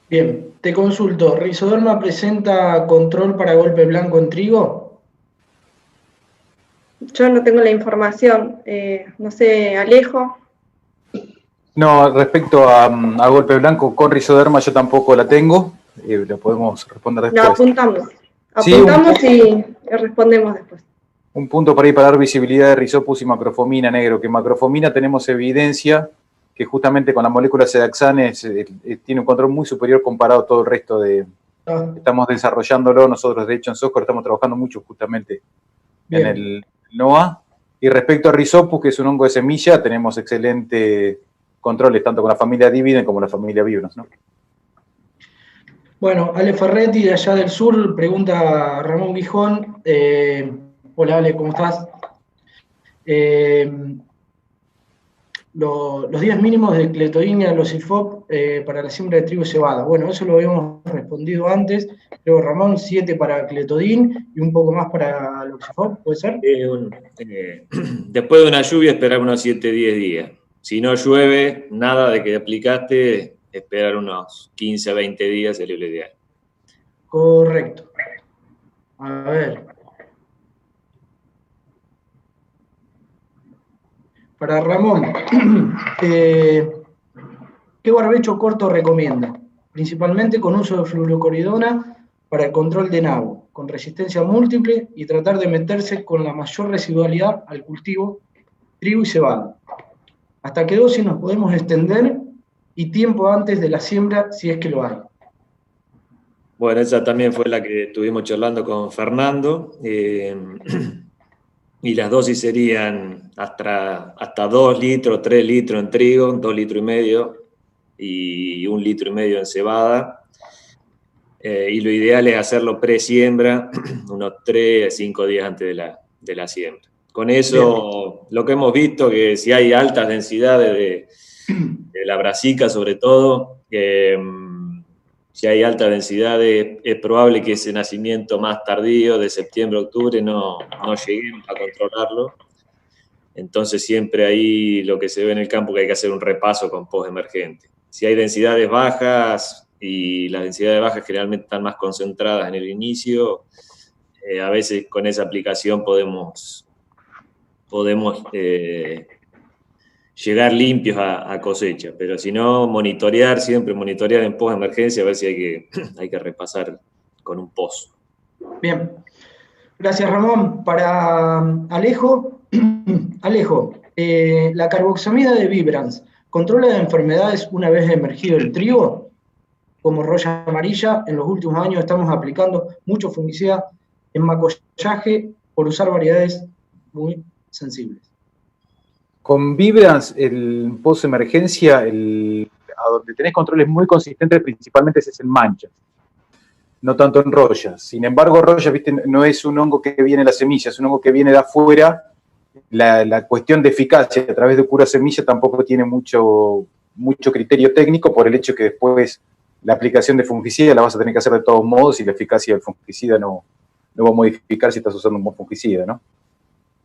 Bien, te consulto, ¿Rizoderma presenta control para golpe blanco en trigo? Yo no tengo la información, no sé, Alejo. No, respecto a golpe blanco con Rizoderma yo tampoco la tengo, lo podemos responder después. No, apuntamos Sí, y respondemos después. Un punto para ir para dar visibilidad de Rhizopus y macrofomina, negro, que macrofomina tenemos evidencia que justamente con la molécula Sedaxane tiene un control muy superior comparado a todo el resto de... Estamos desarrollándolo, nosotros de hecho en Software estamos trabajando mucho justamente en el NOA. Y respecto a Rhizopus, que es un hongo de semilla, tenemos excelentes controles tanto con la familia Dividen como la familia Vibros, ¿no? Bueno, Ale Ferretti, de allá del sur, pregunta a Ramón Guijón. Hola Ale, ¿cómo estás? los días mínimos de cletodin y alocifop para la siembra de trigo y cebada. Bueno, eso lo habíamos respondido antes. Creo, Ramón, 7 para cletodin y un poco más para alocifop, ¿puede ser? Después de una lluvia, esperar unos 7, 10 días. Si no llueve, nada de que aplicaste, esperar unos 15, 20 días sería lo ideal. Correcto. A ver. Para Ramón, ¿qué barbecho corto recomienda? Principalmente con uso de fluorocoridona para el control de nabo, con resistencia múltiple y tratar de meterse con la mayor residualidad al cultivo trigo y cebada. ¿Hasta qué dosis nos podemos extender y tiempo antes de la siembra si es que lo hay? Bueno, esa también fue la que estuvimos charlando con Fernando. Y las dosis serían hasta 2 litros, 3 litros en trigo, 2 litros y medio y 1 litro y medio en cebada. Y lo ideal es hacerlo pre-siembra, unos 3 a 5 días antes de la siembra. Con eso, lo que hemos visto, que si hay altas densidades de la brasica sobre todo, si hay alta densidad, es probable que ese nacimiento más tardío, de septiembre a octubre, no lleguemos a controlarlo. Entonces siempre ahí lo que se ve en el campo que hay que hacer un repaso con post-emergente. Si hay densidades bajas, y las densidades bajas generalmente están más concentradas en el inicio, a veces con esa aplicación podemos llegar limpios a cosecha, pero si no, siempre monitorear en post-emergencia, a ver si hay que repasar con un pozo. Bien, gracias Ramón. Para Alejo, la carboxamida de Vibrance, ¿controla de enfermedades una vez emergido el trigo? Como roya amarilla, en los últimos años estamos aplicando mucho fungicida en macollaje por usar variedades muy sensibles. Con Vibrance, el post-emergencia, a donde tenés controles muy consistentes, principalmente es en manchas, no tanto en rollas. Sin embargo, rollas, ¿viste? No es un hongo que viene de la semilla, es un hongo que viene de afuera. La cuestión de eficacia a través de cura semilla tampoco tiene mucho criterio técnico, por el hecho que después la aplicación de fungicida la vas a tener que hacer de todos modos y la eficacia del fungicida no va a modificar si estás usando un buen fungicida, ¿no?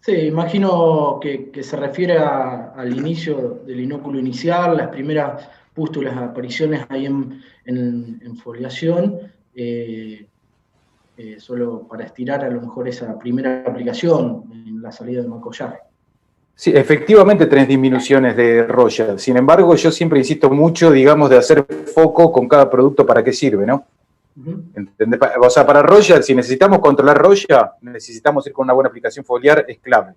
Sí, imagino que se refiere al inicio del inóculo inicial, las primeras pústulas, apariciones ahí en foliación, solo para estirar a lo mejor esa primera aplicación en la salida del macollaje. Sí, efectivamente tenés disminuciones de roya. Sin embargo, yo siempre insisto mucho, digamos, de hacer foco con cada producto para qué sirve, ¿no? ¿Entendés? O sea, para roya, si necesitamos controlar roya, necesitamos ir con una buena aplicación foliar, es clave.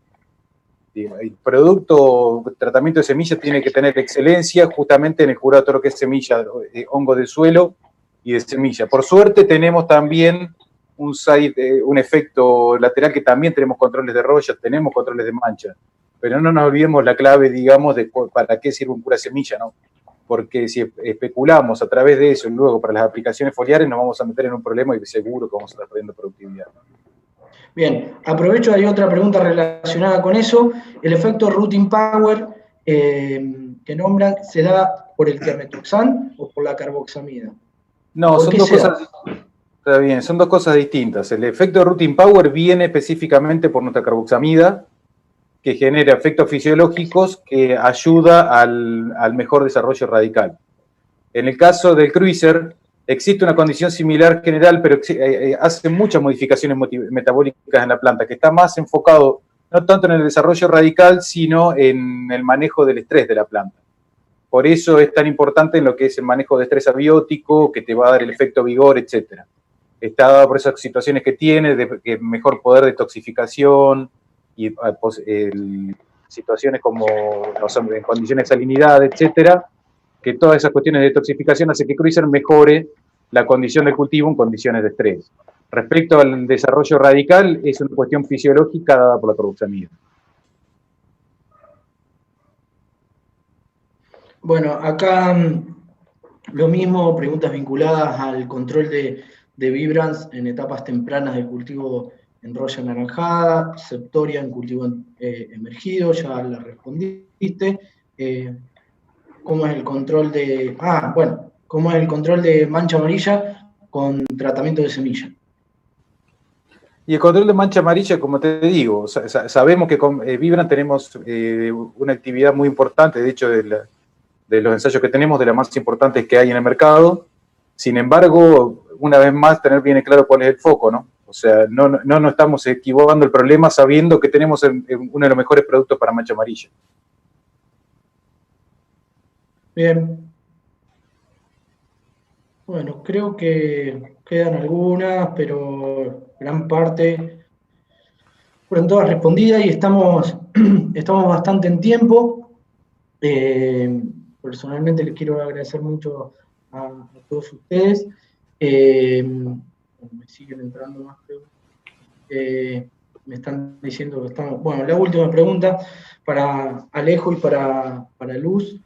El producto, tratamiento de semillas tiene que tener excelencia justamente en el curado de todo lo que es semilla, hongo de suelo y de semilla. Por suerte tenemos también un efecto lateral que también tenemos controles de roya, tenemos controles de mancha. Pero no nos olvidemos la clave, digamos, de para qué sirve un cura semilla, ¿no? Porque si especulamos a través de eso y luego para las aplicaciones foliares nos vamos a meter en un problema y seguro que vamos a estar perdiendo productividad. Bien, aprovecho, hay otra pregunta relacionada con eso. El efecto Rooting Power que nombran, ¿se da por el tiametoxan o por la carboxamida? No, son dos cosas. Está bien, son dos cosas distintas. El efecto Rooting Power viene específicamente por nuestra carboxamida, que genera efectos fisiológicos que ayuda al mejor desarrollo radical. En el caso del Cruiser, existe una condición similar general, pero hace muchas modificaciones metabólicas en la planta, que está más enfocado no tanto en el desarrollo radical, sino en el manejo del estrés de la planta. Por eso es tan importante en lo que es el manejo de estrés abiótico, que te va a dar el efecto vigor, etc. Está dado por esas situaciones que tiene, de mejor poder de toxificación, y situaciones como en condiciones de salinidad, etcétera, que todas esas cuestiones de toxificación hacen que Cruiser mejore la condición del cultivo en condiciones de estrés. Respecto al desarrollo radical, es una cuestión fisiológica dada por la carboxamida. Bueno, acá lo mismo, preguntas vinculadas al control de Vibrance en etapas tempranas del cultivo en roya anaranjada, septoria en cultivo emergido, ya la respondiste. cómo es el control de... cómo es el control de mancha amarilla con tratamiento de semilla. Y el control de mancha amarilla, como te digo, sabemos que con Vibrant tenemos una actividad muy importante, de hecho, de los ensayos que tenemos, de las más importantes que hay en el mercado. Sin embargo, una vez más, tener bien claro cuál es el foco, ¿no? O sea, no estamos esquivando el problema sabiendo que tenemos uno de los mejores productos para mancha amarilla. Bien. Bueno, creo que quedan algunas, pero gran parte fueron todas respondidas y estamos bastante en tiempo. Personalmente les quiero agradecer mucho a todos ustedes. Me siguen entrando más preguntas. Me están diciendo que estamos... Bueno, la última pregunta para Alejo y para Luz.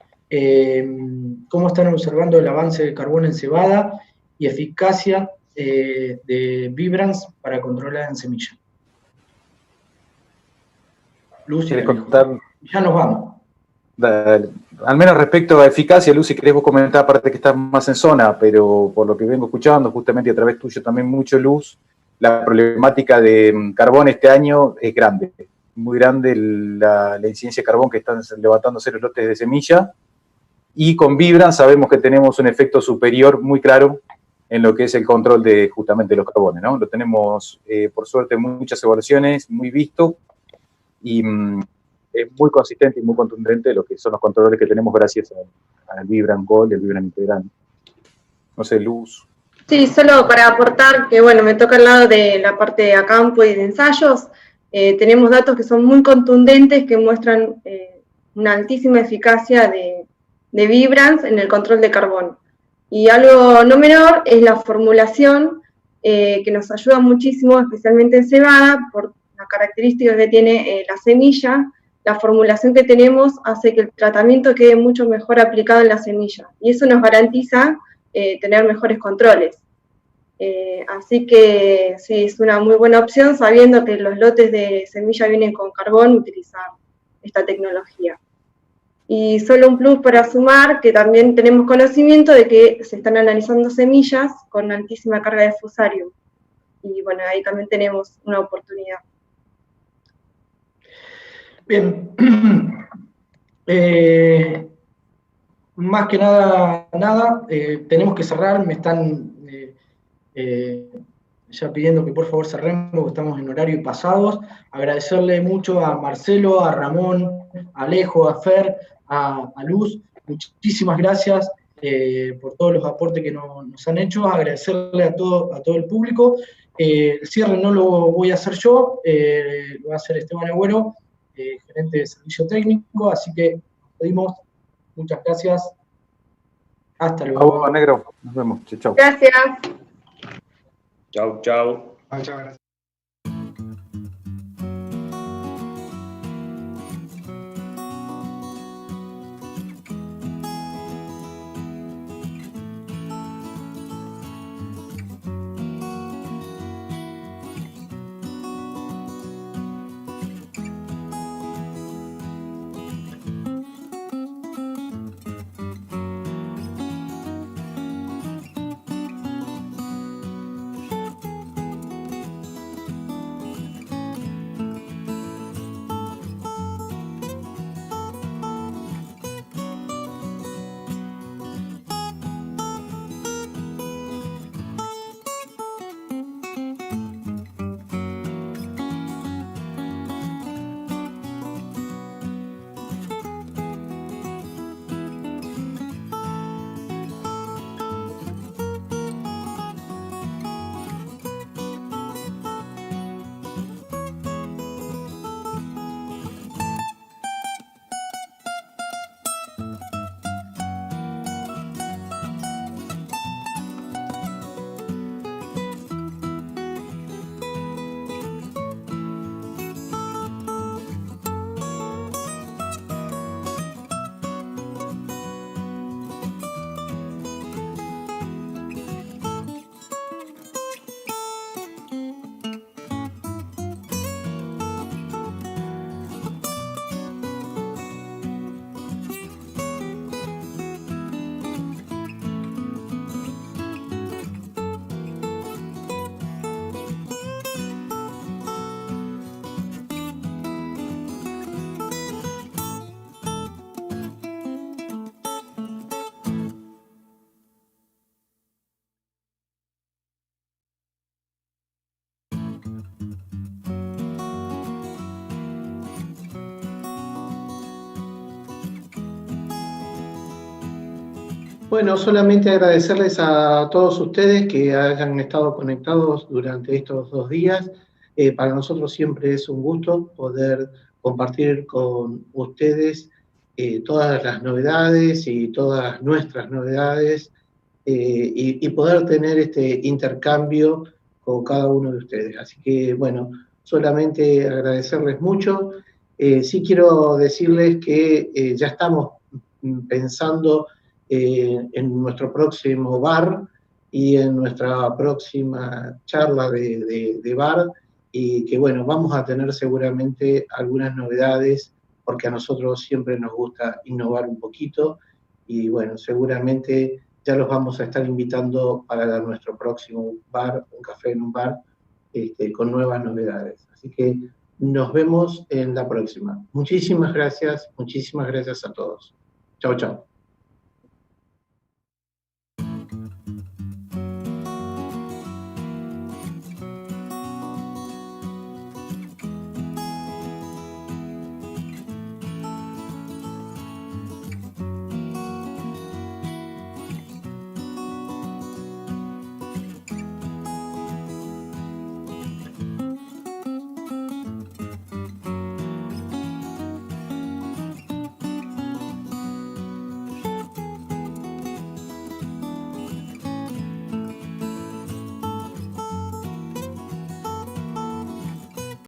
¿Cómo están observando el avance del carbón en cebada y eficacia de Vibrance para controlar en semilla? Luz y Alejo. Ya nos vamos. Al menos respecto a eficacia, Luz, si querés vos comentar, aparte que estás más en zona, pero por lo que vengo escuchando, justamente a través tuyo también mucho, Luz, la problemática de carbón este año es grande, muy grande la incidencia de carbón que están levantándose los lotes de semilla, y con Vibran sabemos que tenemos un efecto superior muy claro en lo que es el control de justamente los carbones, ¿no? Lo tenemos, por suerte, muchas evaluaciones, muy visto, y es muy consistente y muy contundente lo que son los controles que tenemos gracias al Vibran Gold y al Vibran Integral. No sé, Luz. Sí, solo para aportar que, bueno, me toca al lado de la parte de a campo y de ensayos. Tenemos datos que son muy contundentes, que muestran una altísima eficacia de Vibrance en el control de carbón. Y algo no menor es la formulación, que nos ayuda muchísimo, especialmente en cebada, por las características que tiene la semilla. La formulación que tenemos hace que el tratamiento quede mucho mejor aplicado en la semilla, y eso nos garantiza tener mejores controles. Así que sí, es una muy buena opción, sabiendo que los lotes de semilla vienen con carbón, utilizar esta tecnología. Y solo un plus para sumar, que también tenemos conocimiento de que se están analizando semillas con altísima carga de fusarium. Y bueno, ahí también tenemos una oportunidad. Bien. Más que nada, tenemos que cerrar, me están ya pidiendo que por favor cerremos, porque estamos en horario y pasados. Agradecerle mucho a Marcelo, a Ramón, a Alejo, a Fer, a Luz, muchísimas gracias por todos los aportes que nos han hecho. Agradecerle a todo el público. El cierre no lo voy a hacer yo, lo va a hacer Esteban Agüero, gerente de servicio técnico, así que nos pedimos. Muchas gracias. Hasta luego. Negro. Nos vemos. Chau. Gracias. Chau, chau. Muchas gracias. Bueno, solamente agradecerles a todos ustedes que hayan estado conectados durante estos 2 días. Para nosotros siempre es un gusto poder compartir con ustedes todas las novedades y todas nuestras novedades y poder tener este intercambio con cada uno de ustedes. Así que, bueno, solamente agradecerles mucho. Sí quiero decirles que ya estamos pensando en nuestro próximo bar y en nuestra próxima charla de bar, y que bueno, vamos a tener seguramente algunas novedades, porque a nosotros siempre nos gusta innovar un poquito, y bueno, seguramente ya los vamos a estar invitando para nuestro próximo bar, un café en un bar, con nuevas novedades. Así que nos vemos en la próxima. Muchísimas gracias a todos. Chao, chao.